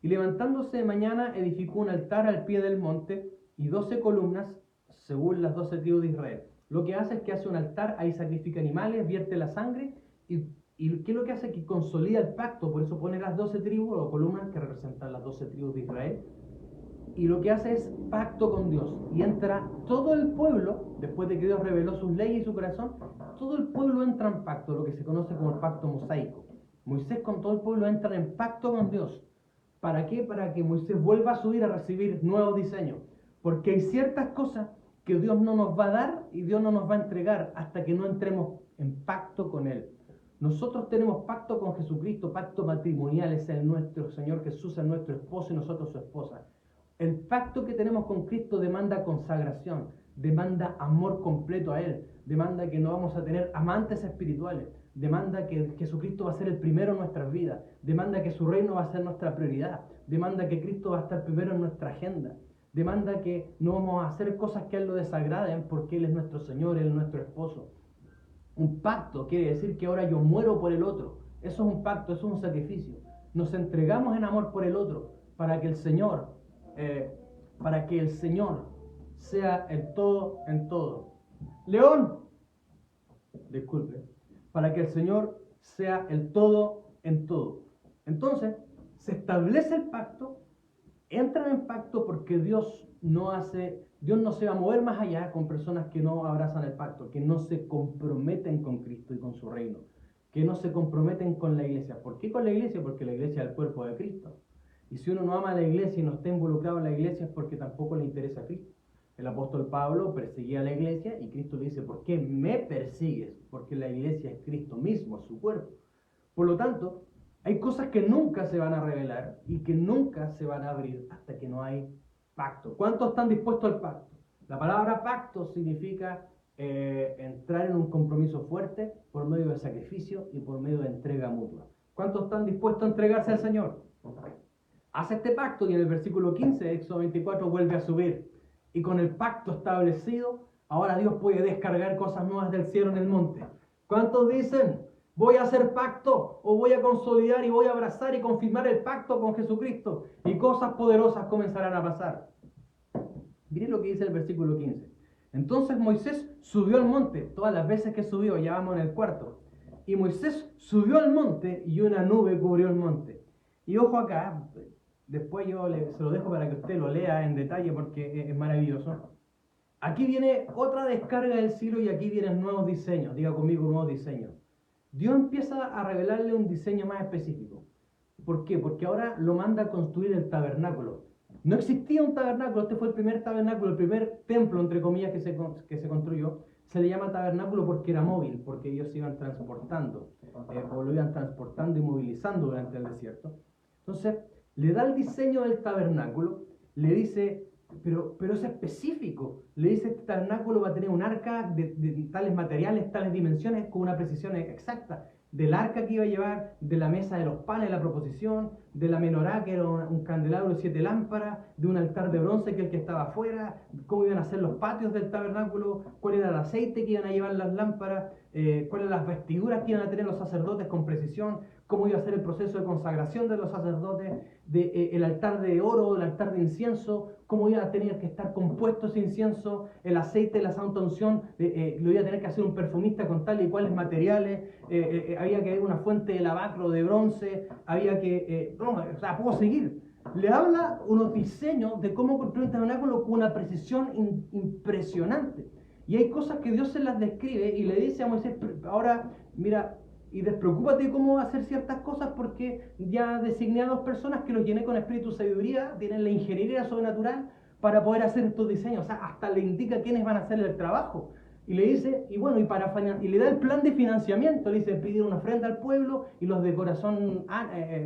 A: Y levantándose de mañana edificó un altar al pie del monte y 12 columnas según las 12 tribus de Israel. Lo que hace es que hace un altar, ahí sacrifica animales, vierte la sangre y ¿qué es lo que hace? Que consolida el pacto. Por eso pone las 12 tribus o columnas que representan las 12 tribus de Israel. y lo que hace es pacto con Dios. Y entra todo el pueblo, después de que Dios reveló sus leyes y su corazón, todo el pueblo entra en pacto, lo que se conoce como el pacto mosaico. Moisés con todo el pueblo entra en pacto con Dios. ¿Para qué? Para que Moisés vuelva a subir a recibir nuevos diseños. Porque hay ciertas cosas que Dios no nos va a dar y Dios no nos va a entregar hasta que no entremos en pacto con Él. Nosotros tenemos pacto con Jesucristo, pacto matrimonial, es el nuestro Señor Jesús, es nuestro esposo y nosotros su esposa. El pacto que tenemos con Cristo demanda consagración, demanda amor completo a Él, demanda que no vamos a tener amantes espirituales, demanda que Jesucristo va a ser el primero en nuestras vidas, demanda que su reino va a ser nuestra prioridad, demanda que Cristo va a estar primero en nuestra agenda, demanda que no vamos a hacer cosas que a Él lo desagraden porque Él es nuestro Señor, Él es nuestro esposo. Un pacto quiere decir que ahora yo muero por el otro. Eso es un pacto, eso es un sacrificio. Nos entregamos en amor por el otro para que el Señor sea el todo en todo. León, disculpe, para que el Señor sea el todo en todo. Entonces, se establece el pacto, entran en pacto porque Dios no se va a mover más allá con personas que no abrazan el pacto, que no se comprometen con Cristo y con su reino, que no se comprometen con la iglesia. ¿Por qué con la iglesia? Porque la iglesia es el cuerpo de Cristo. Y si uno no ama a la iglesia y no está involucrado en la iglesia es porque tampoco le interesa a Cristo. El apóstol Pablo perseguía a la iglesia y Cristo le dice, ¿por qué me persigues? Porque la iglesia es Cristo mismo, es su cuerpo. Por lo tanto, hay cosas que nunca se van a revelar y que nunca se van a abrir hasta que no hay pacto. ¿Cuántos están dispuestos al pacto? La palabra pacto significa entrar en un compromiso fuerte por medio de sacrificio y por medio de entrega mutua. ¿Cuántos están dispuestos a entregarse al Señor? Hace este pacto y en el versículo 15 de Éxodo 24 vuelve a subir. Y con el pacto establecido, ahora Dios puede descargar cosas nuevas del cielo en el monte. ¿Cuántos dicen, voy a hacer pacto o voy a consolidar y voy a abrazar y confirmar el pacto con Jesucristo? Y cosas poderosas comenzarán a pasar. Miren lo que dice el versículo 15. Entonces Moisés subió al monte, todas las veces que subió, ya vamos en el cuarto. Y Moisés subió al monte y una nube cubrió el monte. Y ojo acá, después yo se lo dejo para que usted lo lea en detalle porque es maravilloso. Aquí viene otra descarga del cielo y aquí vienen nuevos diseños. Diga conmigo, nuevos diseños. Dios empieza a revelarle un diseño más específico. ¿Por qué? Porque ahora lo manda a construir el tabernáculo. No existía un tabernáculo, este fue el primer tabernáculo, el primer templo, entre comillas, que se construyó. Se le llama tabernáculo porque era móvil, porque ellos se iban transportando, o lo iban transportando y movilizando durante el desierto. Entonces, le da el diseño del tabernáculo, le dice, pero es específico, le dice, este tabernáculo va a tener un arca de tales materiales, tales dimensiones, con una precisión exacta, del arca que iba a llevar, de la mesa de los panes, la proposición, de la menorá, que era un candelabro de 7 lámparas, de un altar de bronce, que es el que estaba afuera, cómo iban a ser los patios del tabernáculo, cuál era el aceite que iban a llevar las lámparas, cuáles eran las vestiduras que iban a tener los sacerdotes con precisión, cómo iba a ser el proceso de consagración de los sacerdotes, el altar de oro, el altar de incienso, cómo iba a tener que estar compuesto ese incienso, el aceite, la santa unción, lo iba a tener que hacer un perfumista con tal y cuales materiales, había que haber una fuente de lavacro de bronce, había que, puedo seguir. Le habla unos diseños de cómo construir un tabernáculo con una precisión impresionante. Y hay cosas que Dios se las describe y le dice a Moisés, ahora, mira, y despreocúpate de cómo hacer ciertas cosas porque ya designé a 2 personas que los llené con espíritu de sabiduría, tienen la ingeniería sobrenatural para poder hacer estos diseños. O sea, hasta le indica quiénes van a hacer el trabajo. Y le dice, y bueno, y le da el plan de financiamiento, le dice, pedir una ofrenda al pueblo y los de corazón,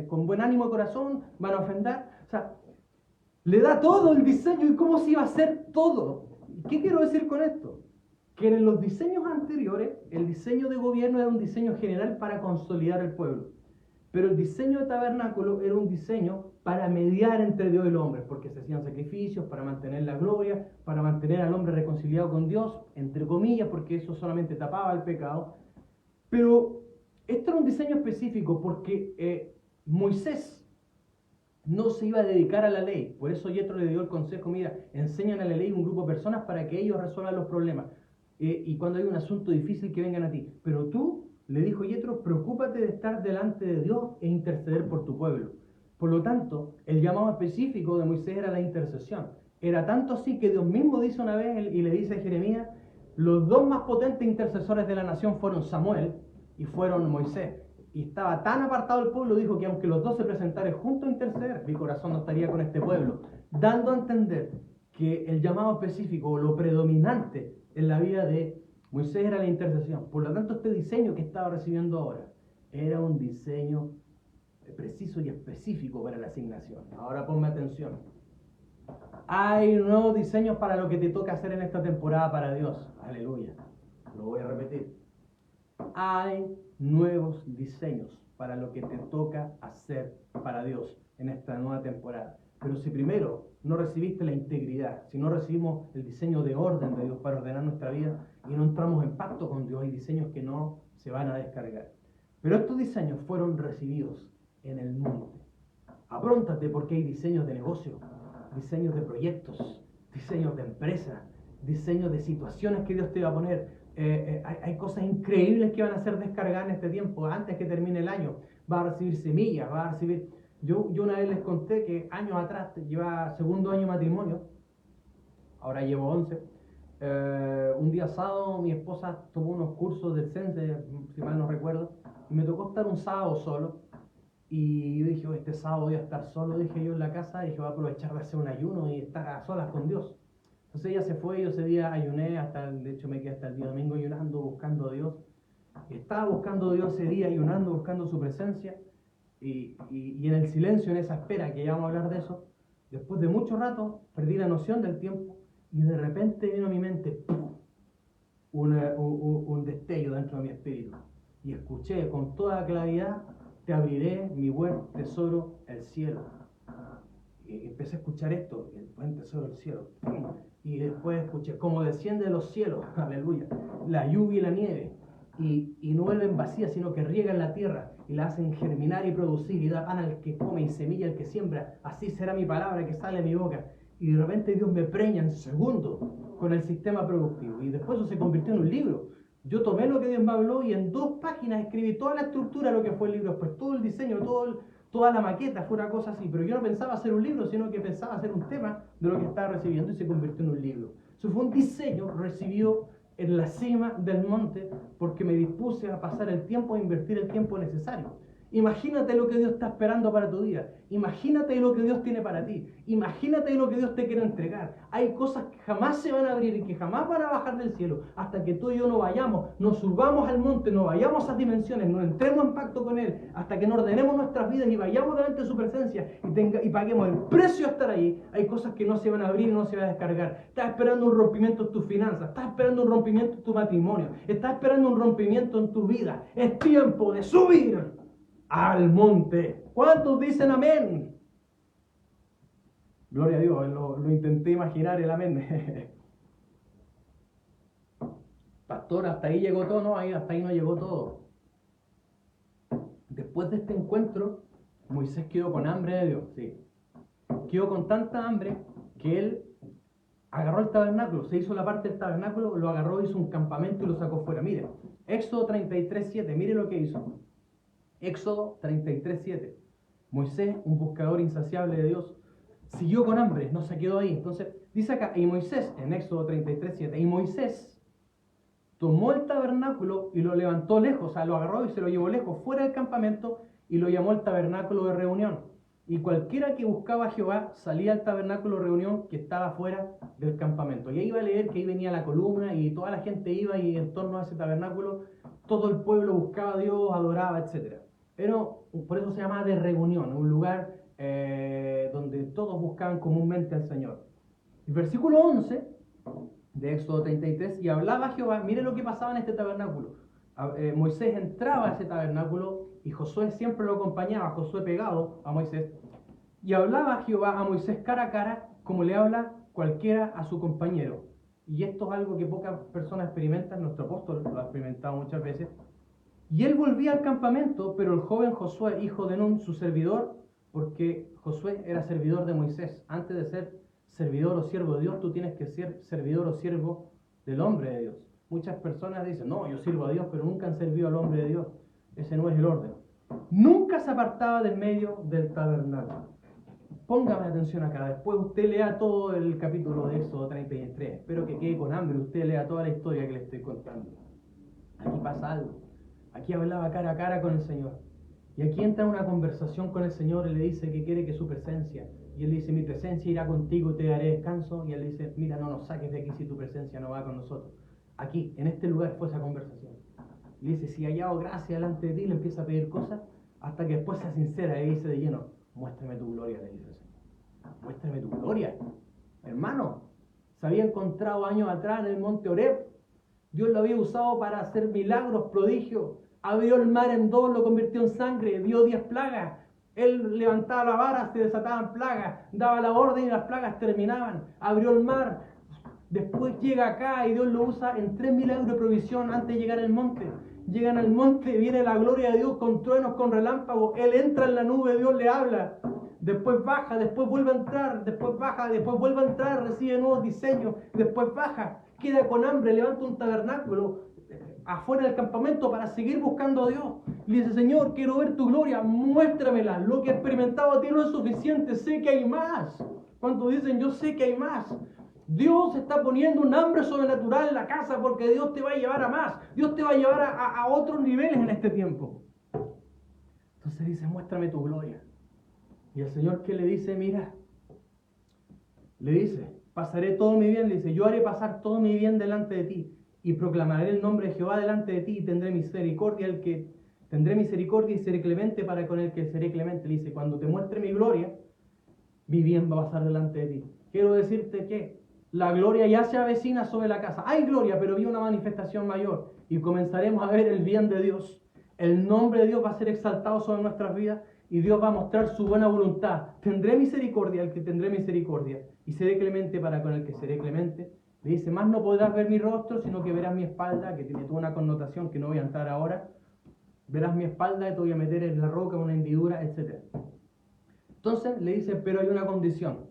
A: con buen ánimo de corazón, van a ofrendar. O sea, le da todo el diseño y cómo se iba a hacer todo. ¿Qué quiero decir con esto? Que en los diseños anteriores, el diseño de gobierno era un diseño general para consolidar el pueblo. Pero el diseño de tabernáculo era un diseño para mediar entre Dios y el hombre, porque se hacían sacrificios para mantener la gloria, para mantener al hombre reconciliado con Dios, entre comillas, porque eso solamente tapaba el pecado. Pero esto era un diseño específico porque Moisés no se iba a dedicar a la ley. Por eso Yetro le dio el consejo, mira, enséñale a la ley a un grupo de personas para que ellos resuelvan los problemas. Y cuando hay un asunto difícil que vengan a ti. Pero tú, le dijo Yetro, preocúpate de estar delante de Dios e interceder por tu pueblo. Por lo tanto, el llamado específico de Moisés era la intercesión. Era tanto así que Dios mismo dice una vez y le dice a Jeremías, los dos más potentes intercesores de la nación fueron Samuel y fueron Moisés. Y estaba tan apartado el pueblo, dijo que aunque los dos se presentaran juntos a interceder, mi corazón no estaría con este pueblo. Dando a entender que el llamado específico o lo predominante en la vida de Moisés era la intercesión. Por lo tanto, este diseño que estaba recibiendo ahora era un diseño preciso y específico para la asignación. Ahora ponme atención. Hay nuevos diseños para lo que te toca hacer en esta temporada para Dios. Aleluya. Lo voy a repetir. Hay nuevos diseños para lo que te toca hacer para Dios en esta nueva temporada. Pero si primero no recibiste la integridad, si no recibimos el diseño de orden de Dios para ordenar nuestra vida y no entramos en pacto con Dios, hay diseños que no se van a descargar. Pero estos diseños fueron recibidos en el monte. Apróntate porque hay diseños de negocio, diseños de proyectos, diseños de empresa, diseños de situaciones que Dios te va a poner. Hay cosas increíbles que van a ser descargadas en este tiempo, antes que termine el año. Va a recibir semillas, va a recibir... Yo una vez les conté que años atrás, lleva segundo año de matrimonio, ahora llevo 11. Un día sábado mi esposa tomó unos cursos del Sense, si mal no recuerdo, y me tocó estar un sábado solo. Y yo dije, este sábado voy a estar solo, dije yo en la casa, dije voy a aprovechar de hacer un ayuno y estar a solas con Dios. Entonces ella se fue, yo ese día ayuné, de hecho me quedé hasta el día domingo ayunando, buscando a Dios. Estaba buscando a Dios ese día, ayunando, buscando su presencia. Y en el silencio, en esa espera, que ya vamos a hablar de eso, después de mucho rato, perdí la noción del tiempo y de repente vino a mi mente ¡pum! Un destello dentro de mi espíritu. Y escuché con toda claridad, te abriré mi buen tesoro, el cielo. Y empecé a escuchar esto, el buen tesoro del cielo. Y después escuché, como desciende de los cielos, aleluya, la lluvia y la nieve. Y no vuelven vacías, sino que riegan la tierra y la hacen germinar y producir y da pan al que come y semilla al que siembra. Así será mi palabra que sale de mi boca. Y de repente Dios me preña en segundos con el sistema productivo. Y después eso se convirtió en un libro. Yo tomé lo que Dios me habló y en 2 páginas escribí toda la estructura de lo que fue el libro. Después todo el diseño, toda la maqueta fue una cosa así. Pero yo no pensaba hacer un libro, sino que pensaba hacer un tema de lo que estaba recibiendo y se convirtió en un libro. Eso fue un diseño recibido en la cima del monte porque me dispuse a pasar el tiempo, a invertir el tiempo necesario. Imagínate lo que Dios está esperando para tu vida. Imagínate lo que Dios tiene para ti. Imagínate lo que Dios te quiere entregar. Hay cosas que jamás se van a abrir y que jamás van a bajar del cielo hasta que tú y yo no vayamos, nos subamos al monte, no vayamos a esas dimensiones, no entremos en pacto con Él, hasta que no ordenemos nuestras vidas y vayamos delante de su presencia y paguemos el precio de estar ahí. Hay cosas que no se van a abrir y no se van a descargar. Estás esperando un rompimiento en tus finanzas, estás esperando un rompimiento en tu matrimonio, estás esperando un rompimiento en tu vida. Es tiempo de subir al monte. ¿Cuántos dicen amén? Gloria a Dios, lo intenté imaginar el amén. Pastor, hasta ahí llegó todo, no, hasta ahí no llegó todo. Después de este encuentro, Moisés quedó con hambre de Dios, sí. Quedó con tanta hambre que él agarró el tabernáculo, se hizo la parte del tabernáculo, lo agarró, hizo un campamento y lo sacó fuera. Mire, Éxodo 33:7, mire lo que hizo. Éxodo 33:7. Moisés, un buscador insaciable de Dios, siguió con hambre, no se quedó ahí. Entonces, dice acá, y Moisés, en Éxodo 33:7, y Moisés tomó el tabernáculo y lo levantó lejos, o sea, lo agarró y se lo llevó lejos, fuera del campamento, y lo llamó el tabernáculo de reunión. Y cualquiera que buscaba a Jehová salía al tabernáculo de reunión que estaba fuera del campamento. Y ahí iba a leer que ahí venía la columna y toda la gente iba y en torno a ese tabernáculo todo el pueblo buscaba a Dios, adoraba, etc. Pero por eso se llama de reunión, un lugar donde todos buscaban comúnmente al Señor. El versículo 11 de Éxodo 33, y hablaba Jehová, mire lo que pasaba en este tabernáculo. Moisés entraba a ese tabernáculo y Josué siempre lo acompañaba, Josué pegado a Moisés, y hablaba Jehová a Moisés cara a cara como le habla cualquiera a su compañero. Y esto es algo que pocas personas experimentan, nuestro apóstol lo ha experimentado muchas veces. Y él volvía al campamento, pero el joven Josué, hijo de Nun, su servidor, porque Josué era servidor de Moisés, antes de ser servidor o siervo de Dios, tú tienes que ser servidor o siervo del hombre de Dios. Muchas personas dicen, no, yo sirvo a Dios, pero nunca han servido al hombre de Dios. Ese no es el orden.
B: nunca se apartaba del medio del tabernáculo. Póngame atención acá, después usted lea todo el capítulo de Éxodo 33, espero que quede con hambre, usted lea toda la historia que le estoy contando. Aquí pasa algo, aquí hablaba cara a cara con el Señor, y aquí entra en una conversación con el Señor y le dice que quiere que su presencia, y él dice, mi presencia irá contigo y te daré descanso, y él le dice, mira, no nos saques de aquí si tu presencia no va con nosotros. Aquí, en este lugar fue esa conversación. Le dice, si hallado gracia delante de ti, le empieza a pedir cosas, hasta que después se sincera y dice de lleno, muéstrame tu gloria, le dice el Señor. Muéstrame tu gloria. Hermano, se había encontrado años atrás en el monte Horeb. Dios lo había usado para hacer milagros, prodigios. Abrió el mar en dos, lo convirtió en sangre, dio 10 plagas. Él levantaba la vara, se desataban plagas, daba la orden y las plagas terminaban. Abrió el mar. Después llega acá y Dios lo usa en 3 milagros de provisión antes de llegar al monte. Llegan al monte, viene la gloria de Dios con truenos, con relámpagos. Él entra en la nube, Dios le habla. Después baja, después vuelve a entrar, después baja, después vuelve a entrar, recibe nuevos diseños, después baja, queda con hambre, levanta un tabernáculo afuera del campamento para seguir buscando a Dios. Y dice, Señor, quiero ver tu gloria, muéstramela. Lo que he experimentado a ti no es suficiente, sé que hay más. ¿Cuántos dicen, yo sé que hay más? Dios está poniendo un hambre sobrenatural en la casa porque Dios te va a llevar a más. Dios te va a llevar a otros niveles en este tiempo. Entonces dice, muéstrame tu gloria. Y el Señor, ¿qué le dice? Mira, le dice, pasaré todo mi bien, le dice, yo haré pasar todo mi bien delante de ti y proclamaré el nombre de Jehová delante de ti y tendré misericordia y seré clemente para con el que seré clemente. Le dice, cuando te muestre mi gloria, mi bien va a pasar delante de ti. Quiero decirte que la gloria ya se avecina sobre la casa. Hay gloria, pero vi una manifestación mayor y comenzaremos a ver el bien de Dios. El nombre de Dios va a ser exaltado sobre nuestras vidas y Dios va a mostrar su buena voluntad. Tendré misericordia al que tendré misericordia y seré clemente para con el que seré clemente. Le dice, más no podrás ver mi rostro, sino que verás mi espalda, que tiene toda una connotación que no voy a entrar ahora. Verás mi espalda y te voy a meter en la roca una hendidura, etc. Entonces le dice, pero hay una condición.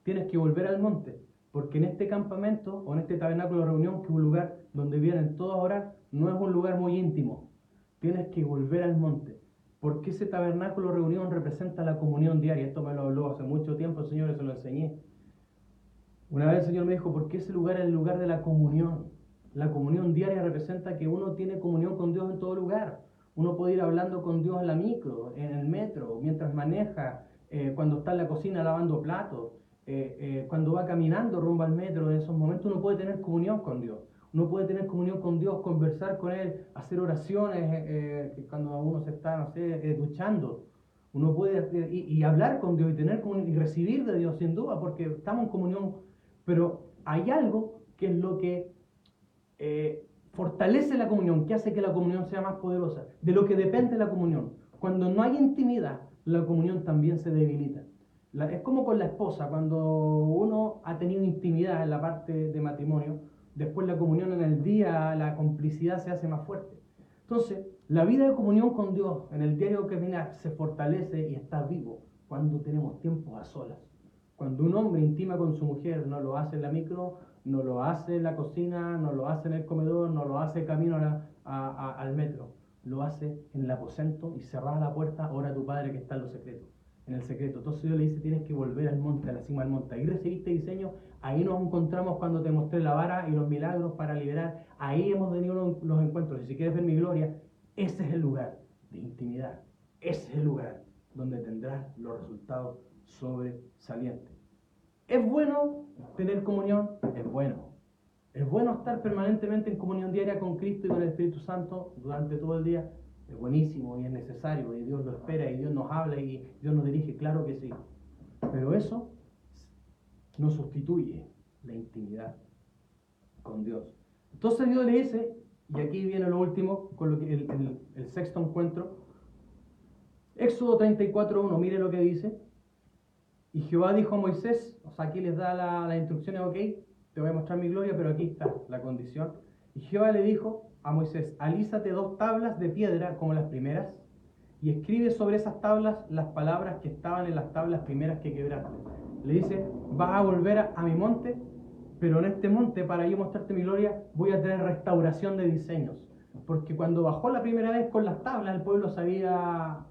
B: Tienes que volver al monte, porque en este campamento o en este tabernáculo de reunión, que es un lugar donde vienen todos a orar, no es un lugar muy íntimo. Tienes que volver al monte, porque ese tabernáculo de reunión representa la comunión diaria. Esto me lo habló hace mucho tiempo el Señor y se lo enseñé. Una vez el Señor me dijo, porque ese lugar es el lugar de la comunión. La comunión diaria representa que uno tiene comunión con Dios en todo lugar. Uno puede ir hablando con Dios en la micro, en el metro, mientras maneja, cuando está en la cocina lavando platos, cuando va caminando rumbo al metro. En esos momentos uno puede tener comunión con Dios. Uno puede tener comunión con Dios, conversar con Él, hacer oraciones, cuando uno se está, no sé, duchando. Uno puede y hablar con Dios y tener comunión y recibir de Dios sin duda, porque estamos en comunión. Pero hay algo que es lo que fortalece la comunión, que hace que la comunión sea más poderosa, de lo que depende la comunión. Cuando no hay intimidad, la comunión también se debilita. Es como con la esposa, cuando uno ha tenido intimidad en la parte de matrimonio, después la comunión en el día, la complicidad se hace más fuerte. Entonces, la vida de comunión con Dios en el diario caminar se fortalece y está vivo cuando tenemos tiempos a solas. Cuando un hombre intima con su mujer, no lo hace en la micro, no lo hace en la cocina, no lo hace en el comedor, no lo hace camino al metro, lo hace en el aposento y cerrada la puerta, ora a tu Padre que está en lo secreto, en el secreto. Entonces Dios le dice, tienes que volver al monte, a la cima del monte. Ahí recibiste diseño, ahí nos encontramos cuando te mostré la vara y los milagros para liberar. Ahí hemos tenido los encuentros. Y si quieres ver mi gloria, ese es el lugar de intimidad. Ese es el lugar donde tendrás los resultados sobresalientes. ¿Es bueno tener comunión? Es bueno. Es bueno estar permanentemente en comunión diaria con Cristo y con el Espíritu Santo durante todo el día. Es buenísimo y es necesario y Dios lo espera y Dios nos habla y Dios nos dirige, claro que sí. Pero eso no sustituye la intimidad con Dios. Entonces Dios le dice, y aquí viene lo último, con lo que el sexto encuentro, Éxodo 34:1, mire lo que dice. Y Jehová dijo a Moisés, o sea, aquí les da las instrucciones, ok, te voy a mostrar mi gloria, pero aquí está la condición. Y Jehová le dijo a Moisés, alízate 2 tablas de piedra como las primeras, y escribe sobre esas tablas las palabras que estaban en las tablas primeras que quebraste. Le dice, vas a volver a mi monte, pero en este monte, para yo mostrarte mi gloria, voy a tener restauración de diseños. Porque cuando bajó la primera vez con las tablas, el pueblo se había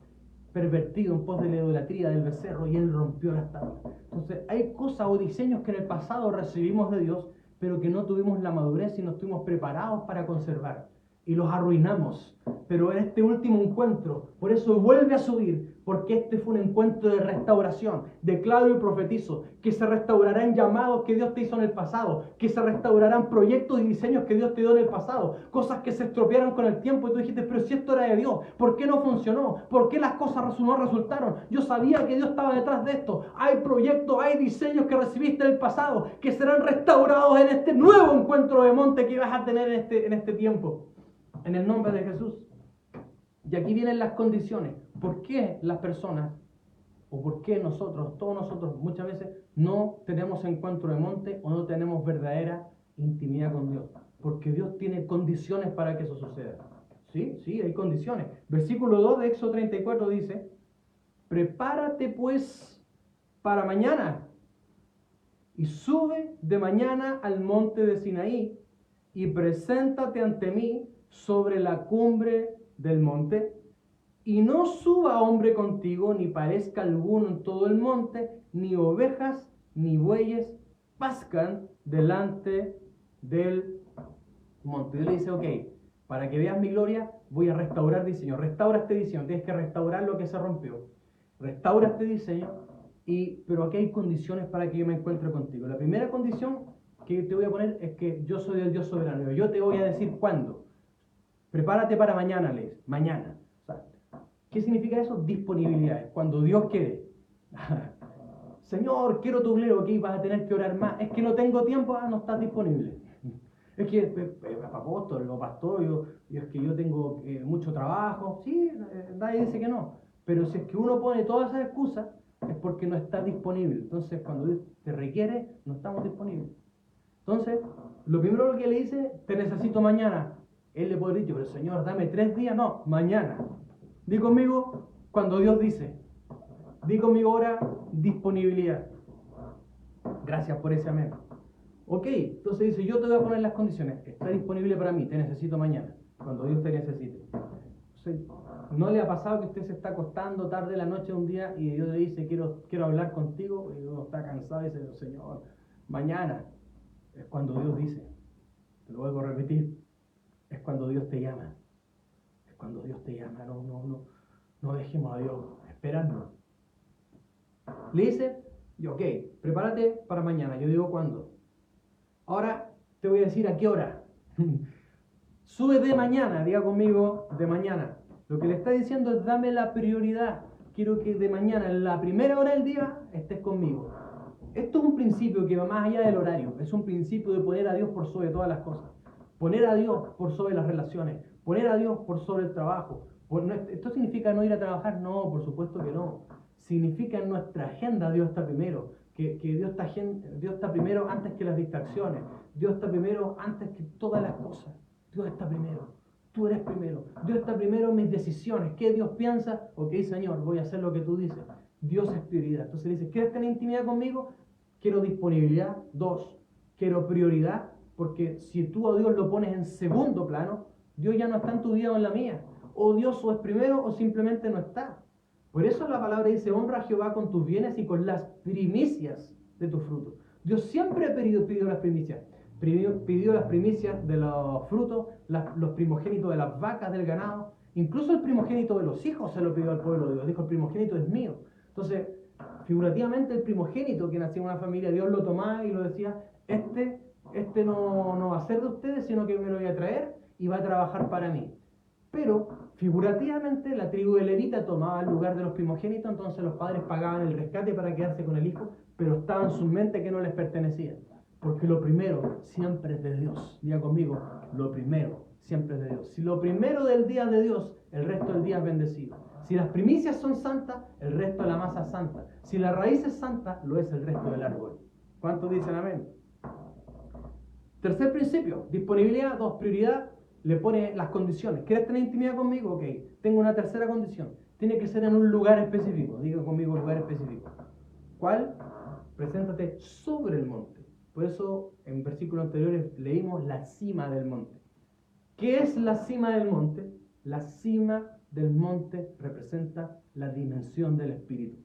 B: pervertido en pos de la idolatría del becerro y él rompió las tablas. Entonces hay cosas o diseños que en el pasado recibimos de Dios, pero que no tuvimos la madurez y no estuvimos preparados para conservar. Y los arruinamos. Pero en este último encuentro, por eso vuelve a subir, porque este fue un encuentro de restauración. Declaro y profetizo que se restaurarán llamados que Dios te hizo en el pasado, que se restaurarán proyectos y diseños que Dios te dio en el pasado, cosas que se estropearon con el tiempo y tú dijiste, pero si esto era de Dios, ¿por qué no funcionó? ¿Por qué las cosas no resultaron? Yo sabía que Dios estaba detrás de esto. Hay proyectos, hay diseños que recibiste en el pasado que serán restaurados en este nuevo encuentro de monte que vas a tener en este tiempo. En el nombre de Jesús. Y aquí vienen las condiciones. ¿Por qué las personas, o por qué nosotros, todos nosotros, muchas veces no tenemos encuentro de monte o no tenemos verdadera intimidad con Dios? Porque Dios tiene condiciones para que eso suceda. Sí, hay condiciones. Versículo 2 de Éxodo 34 dice, prepárate pues para mañana y sube de mañana al monte de Sinaí y preséntate ante mí sobre la cumbre del monte, y no suba hombre contigo, ni parezca alguno en todo el monte, ni ovejas, ni bueyes pascan delante del monte. Dios le dice, ok, para que veas mi gloria, voy a restaurar diseño. Restaura este diseño, tienes que restaurar lo que se rompió. Restaura este diseño, pero aquí hay condiciones para que yo me encuentre contigo. La primera condición que te voy a poner es que yo soy el Dios soberano. Yo te voy a decir cuándo. Prepárate para mañana, Leis. Mañana. O sea, ¿qué significa eso? Disponibilidad. Cuando Dios quiere. Señor, quiero tu gloria, ok, vas a tener que orar más. Es que no tengo tiempo, no estás disponible. Es que, apóstol o pastor, es que yo tengo mucho trabajo. Sí, nadie dice que no. Pero si es que uno pone todas esas excusas, es porque no está disponible. Entonces, cuando Dios te requiere, no estamos disponibles. Entonces, lo primero que le dice, te necesito mañana. Él le puede decir, pero Señor, dame 3 días. No, mañana. Di conmigo cuando Dios dice. Di conmigo ahora disponibilidad. Gracias por ese amén. Ok, entonces dice, yo te voy a poner las condiciones. Está disponible para mí, te necesito mañana, cuando Dios te necesite. Entonces, ¿no le ha pasado que usted se está acostando tarde la noche un día y Dios le dice, quiero hablar contigo? Y uno está cansado y dice, Señor, mañana. Es cuando Dios dice. Te lo vuelvo a repetir. Es cuando Dios te llama. Es cuando Dios te llama. No dejemos a Dios esperando. Le dice, ok, prepárate para mañana. Yo digo cuándo. Ahora te voy a decir a qué hora. Sube de mañana, diga conmigo, de mañana. Lo que le está diciendo es dame la prioridad. Quiero que de mañana, en la primera hora del día, estés conmigo. Esto es un principio que va más allá del horario. Es un principio de poner a Dios por sobre todas las cosas. Poner a Dios por sobre las relaciones. Poner a Dios por sobre el trabajo. ¿Esto significa no ir a trabajar? No, por supuesto que no. Significa en nuestra agenda Dios está primero. Que Dios está primero antes que las distracciones. Dios está primero antes que todas las cosas. Dios está primero. Tú eres primero. Dios está primero en mis decisiones. ¿Qué Dios piensa? Ok, Señor, voy a hacer lo que tú dices. Dios es prioridad. Entonces dice, ¿quieres tener intimidad conmigo? Quiero disponibilidad. 2, quiero prioridad. Porque si tú a Dios lo pones en segundo plano, Dios ya no está en tu vida o en la mía. O Dios o es primero o simplemente no está. Por eso la palabra dice, honra a Jehová con tus bienes y con las primicias de tus frutos. Dios siempre pidió las primicias. Pidió las primicias de los frutos, los primogénitos de las vacas, del ganado. Incluso el primogénito de los hijos se lo pidió al pueblo de Dios. Dijo, el primogénito es mío. Entonces, figurativamente el primogénito que nació en una familia, Dios lo tomaba y lo decía, este no va a ser de ustedes, sino que me lo voy a traer y va a trabajar para mí. Pero, figurativamente, la tribu de Levita tomaba el lugar de los primogénitos, entonces los padres pagaban el rescate para quedarse con el hijo, pero estaba en su mente que no les pertenecía. Porque lo primero siempre es de Dios. Diga conmigo, lo primero siempre es de Dios. Si lo primero del día es de Dios, el resto del día es bendecido. Si las primicias son santas, el resto de la masa es santa. Si la raíz es santa, lo es el resto del árbol. ¿Cuántos dicen amén? Tercer principio, disponibilidad. 2, prioridad. Le pone las condiciones. ¿Quieres tener intimidad conmigo? Ok. Tengo una tercera condición. Tiene que ser en un lugar específico. Diga conmigo lugar específico. ¿Cuál? Preséntate sobre el monte. Por eso en versículos anteriores leímos la cima del monte. ¿Qué es la cima del monte? La cima del monte representa la dimensión del Espíritu.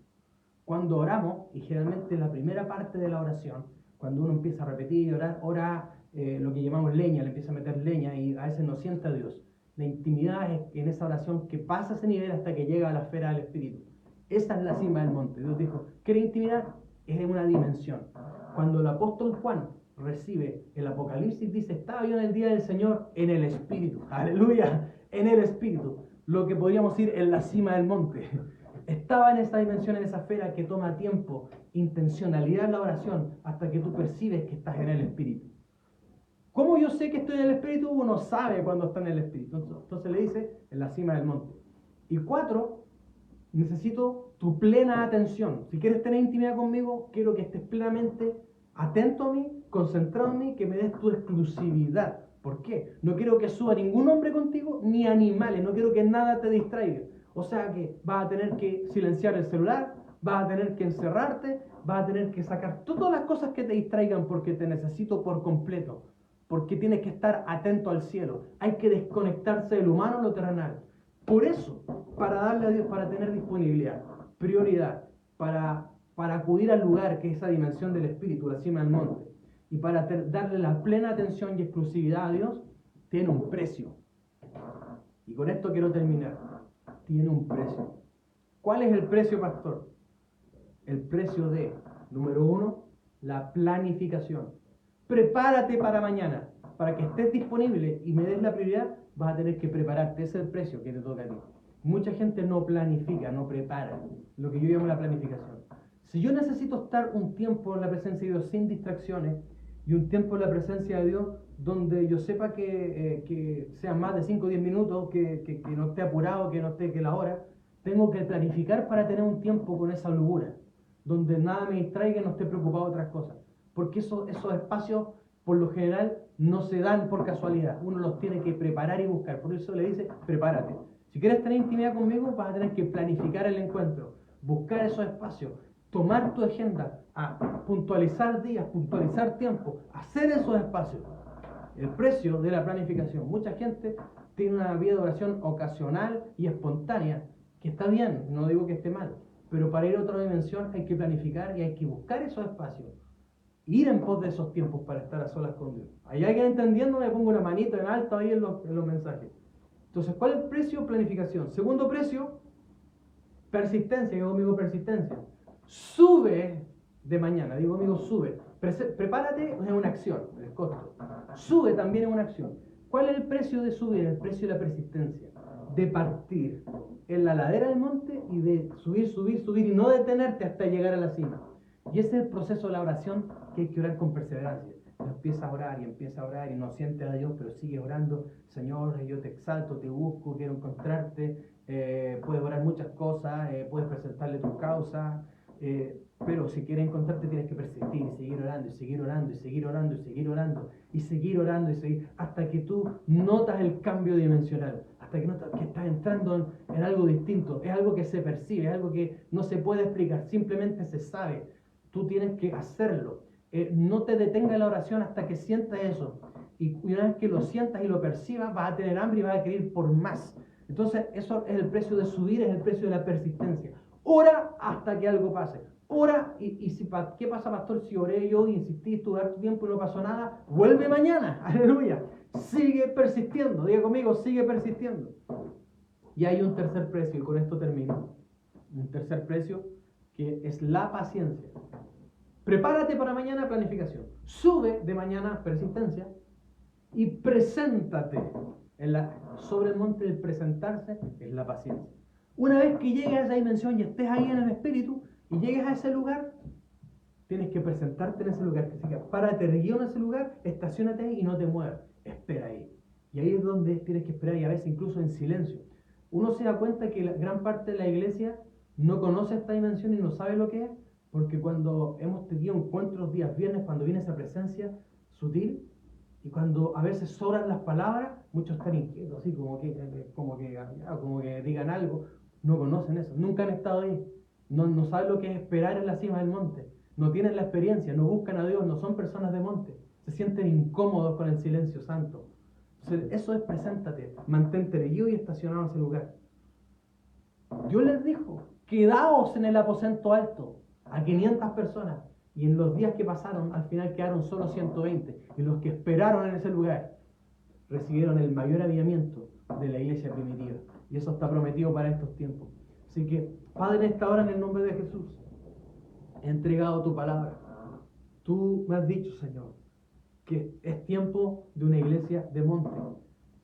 B: Cuando oramos, y generalmente la primera parte de la oración, cuando uno empieza a repetir y orar, ora lo que llamamos leña, le empieza a meter leña y a veces no siente a Dios. La intimidad es en esa oración que pasa ese nivel hasta que llega a la esfera del Espíritu. Esa es la cima del monte. Dios dijo, ¿qué intimidad? Es en una dimensión. Cuando el apóstol Juan recibe el Apocalipsis, dice, estaba yo en el día del Señor en el Espíritu. Aleluya, en el Espíritu. Lo que podríamos decir en la cima del monte. Estaba en esa dimensión, en esa esfera que toma tiempo, intencionalidad en la oración, hasta que tú percibes que estás en el Espíritu. ¿Cómo yo sé que estoy en el Espíritu? Uno sabe cuando está en el Espíritu. Entonces le dice, en la cima del monte. Y 4, necesito tu plena atención. Si quieres tener intimidad conmigo, quiero que estés plenamente atento a mí, concentrado en mí, que me des tu exclusividad. ¿Por qué? No quiero que suba ningún hombre contigo, ni animales. No quiero que nada te distraiga. O sea que vas a tener que silenciar el celular, vas a tener que encerrarte, vas a tener que sacar todas las cosas que te distraigan porque te necesito por completo. Porque tienes que estar atento al cielo. Hay que desconectarse del humano a lo terrenal. Por eso, para darle a Dios, para tener disponibilidad, prioridad, para acudir al lugar que es esa dimensión del Espíritu, la cima del monte, y para darle la plena atención y exclusividad a Dios, tiene un precio. Y con esto quiero terminar. Tiene un precio. ¿Cuál es el precio, pastor? El precio de, número 1, la planificación. Prepárate para mañana. Para que estés disponible y me des la prioridad, vas a tener que prepararte. Ese es el precio que te toca a ti. Mucha gente no planifica, no prepara. Lo que yo llamo la planificación. Si yo necesito estar un tiempo en la presencia de Dios sin distracciones y un tiempo en la presencia de Dios donde yo sepa que sean más de 5 o 10 minutos, que no esté apurado, que no esté que la hora, tengo que planificar para tener un tiempo con esa holgura, donde nada me distraiga y no esté preocupado de otras cosas. Porque esos espacios, por lo general, no se dan por casualidad. Uno los tiene que preparar y buscar. Por eso le dice, prepárate. Si quieres tener intimidad conmigo, vas a tener que planificar el encuentro, buscar esos espacios, tomar tu agenda, a puntualizar días, puntualizar tiempo, hacer esos espacios. El precio de la planificación. Mucha gente tiene una vida de oración ocasional y espontánea, que está bien, no digo que esté mal, pero para ir a otra dimensión hay que planificar y hay que buscar esos espacios. Ir en pos de esos tiempos para estar a solas con Dios. ¿Hay alguien entendiendo? Me pongo una manito en alto ahí en los mensajes. Entonces, ¿cuál es el precio? Planificación. Segundo precio, persistencia. Digo conmigo persistencia. Sube de mañana. Digo conmigo sube. Prepárate es una acción, el costo. Sube también es una acción. ¿Cuál es el precio de subir? El precio de la persistencia. De partir en la ladera del monte y de subir, subir, subir y no detenerte hasta llegar a la cima. Y ese es el proceso de la oración que hay que orar con perseverancia. Empieza a orar y no sientes a Dios, pero sigue orando. Señor, yo te exalto, te busco, quiero encontrarte. Puedes orar muchas cosas, puedes presentarle tus causas, pero si quieres encontrarte tienes que persistir y seguir orando, y seguir orando, y seguir orando, y seguir orando, y seguir orando, y seguir, hasta que tú notas el cambio dimensional, hasta que notas que estás entrando en algo distinto. Es algo que se percibe, es algo que no se puede explicar, simplemente se sabe. Tú tienes que hacerlo. No te detenga la oración hasta que sientas eso. Y una vez que lo sientas y lo percibas, vas a tener hambre y vas a querer ir por más. Entonces, eso es el precio de subir, es el precio de la persistencia. Ora hasta que algo pase. Ora y si, ¿qué pasa, pastor? Si oré yo, insistí, estuve harto tiempo y no pasó nada, vuelve mañana. Aleluya. Sigue persistiendo. Diga conmigo, sigue persistiendo. Y hay un tercer precio, y con esto termino. Un tercer precio que es la paciencia. Prepárate para mañana, planificación. Sube de mañana, persistencia. Y preséntate. Sobre el monte del presentarse es la paciencia. Una vez que llegues a esa dimensión y estés ahí en el espíritu y llegues a ese lugar, tienes que presentarte en ese lugar. Así que párate erguido en ese lugar, estaciónate ahí y no te muevas. Espera ahí. Y ahí es donde tienes que esperar, y a veces incluso en silencio. Uno se da cuenta que la gran parte de la iglesia no conoce esta dimensión y no sabe lo que es, porque cuando hemos tenido encuentros días viernes, cuando viene esa presencia sutil, y cuando a veces sobran las palabras, muchos están inquietos, así como que digan algo, no conocen eso, nunca han estado ahí, no saben lo que es esperar en la cima del monte, no tienen la experiencia, no buscan a Dios, no son personas de monte, se sienten incómodos con el silencio santo. Entonces, eso es preséntate, mantente erguido y estacionado en ese lugar. Dios les dijo, quedaos en el aposento alto, a 500 personas. Y en los días que pasaron, al final quedaron solo 120. Y los que esperaron en ese lugar recibieron el mayor avivamiento de la iglesia primitiva. Y eso está prometido para estos tiempos. Así que, Padre, en esta hora, en el nombre de Jesús, he entregado tu palabra. Tú me has dicho, Señor, que es tiempo de una iglesia de monte.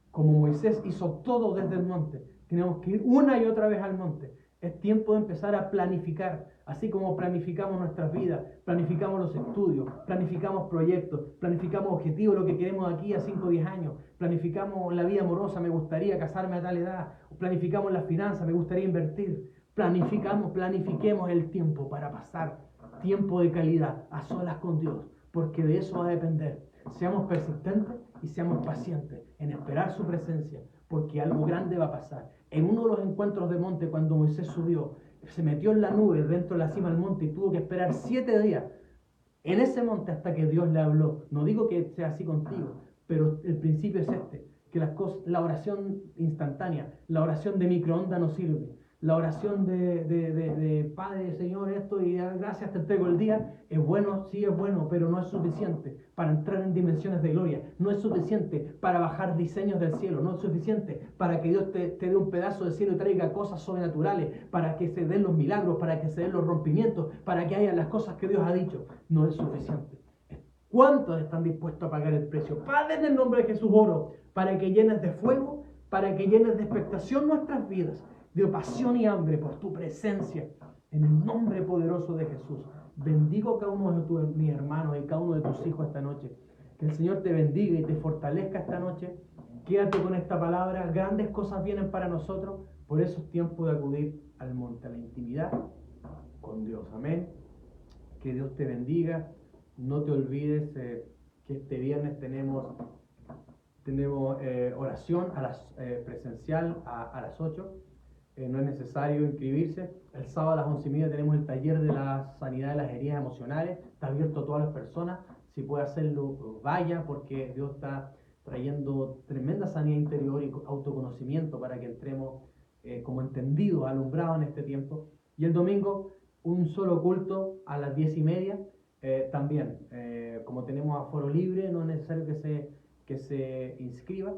B: Como Moisés hizo todo desde el monte, tenemos que ir una y otra vez al monte. Es tiempo de empezar a planificar, así como planificamos nuestras vidas, planificamos los estudios, planificamos proyectos, planificamos objetivos, lo que queremos aquí a 5 o 10 años, planificamos la vida amorosa, me gustaría casarme a tal edad, planificamos las finanzas, me gustaría invertir, planifiquemos el tiempo para pasar tiempo de calidad a solas con Dios, porque de eso va a depender. Seamos persistentes y seamos pacientes en esperar su presencia, porque algo grande va a pasar. En uno de los encuentros de monte, cuando Moisés subió, se metió en la nube dentro de la cima del monte y tuvo que esperar 7 días en ese monte hasta que Dios le habló. No digo que sea así contigo, pero el principio es este, que la oración instantánea, la oración de microondas no sirve. La oración de Padre, Señor, esto y gracias, te entrego el día, es bueno, sí es bueno, pero no es suficiente para entrar en dimensiones de gloria, no es suficiente para bajar diseños del cielo, no es suficiente para que Dios te dé un pedazo de cielo y traiga cosas sobrenaturales, para que se den los milagros, para que se den los rompimientos, para que haya las cosas que Dios ha dicho, no es suficiente. ¿Cuántos están dispuestos a pagar el precio? Padre, en el nombre de Jesús oro, para que llenes de fuego, para que llenes de expectación nuestras vidas, de pasión y hambre por tu presencia, en el nombre poderoso de Jesús. Bendigo a cada uno de mis hermanos y cada uno de tus hijos esta noche. Que el Señor te bendiga y te fortalezca esta noche. Quédate con esta palabra. Grandes cosas vienen para nosotros. Por eso es tiempo de acudir al monte, a la intimidad con Dios. Amén. Que Dios te bendiga. No te olvides que este viernes tenemos oración presencial a las 8. No es necesario inscribirse. El sábado a las 11:30 tenemos el taller de la sanidad de las heridas emocionales. Está abierto a todas las personas. Si puede hacerlo, vaya, porque Dios está trayendo tremenda sanidad interior y autoconocimiento para que entremos como entendidos, alumbrados en este tiempo. Y el domingo, un solo culto a las 10:30. También, como tenemos aforo libre, no es necesario que se inscriba.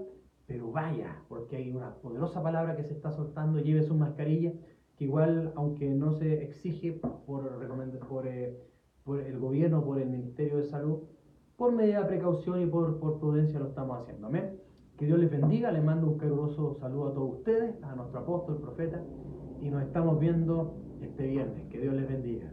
B: Pero vaya, porque hay una poderosa palabra que se está soltando. Lleve su mascarilla, que igual, aunque no se exige por el gobierno, por el Ministerio de Salud, por medida de precaución y por prudencia lo estamos haciendo. Amén. Que Dios les bendiga. Les mando un caluroso saludo a todos ustedes, a nuestro apóstol, profeta, y nos estamos viendo este viernes. Que Dios les bendiga.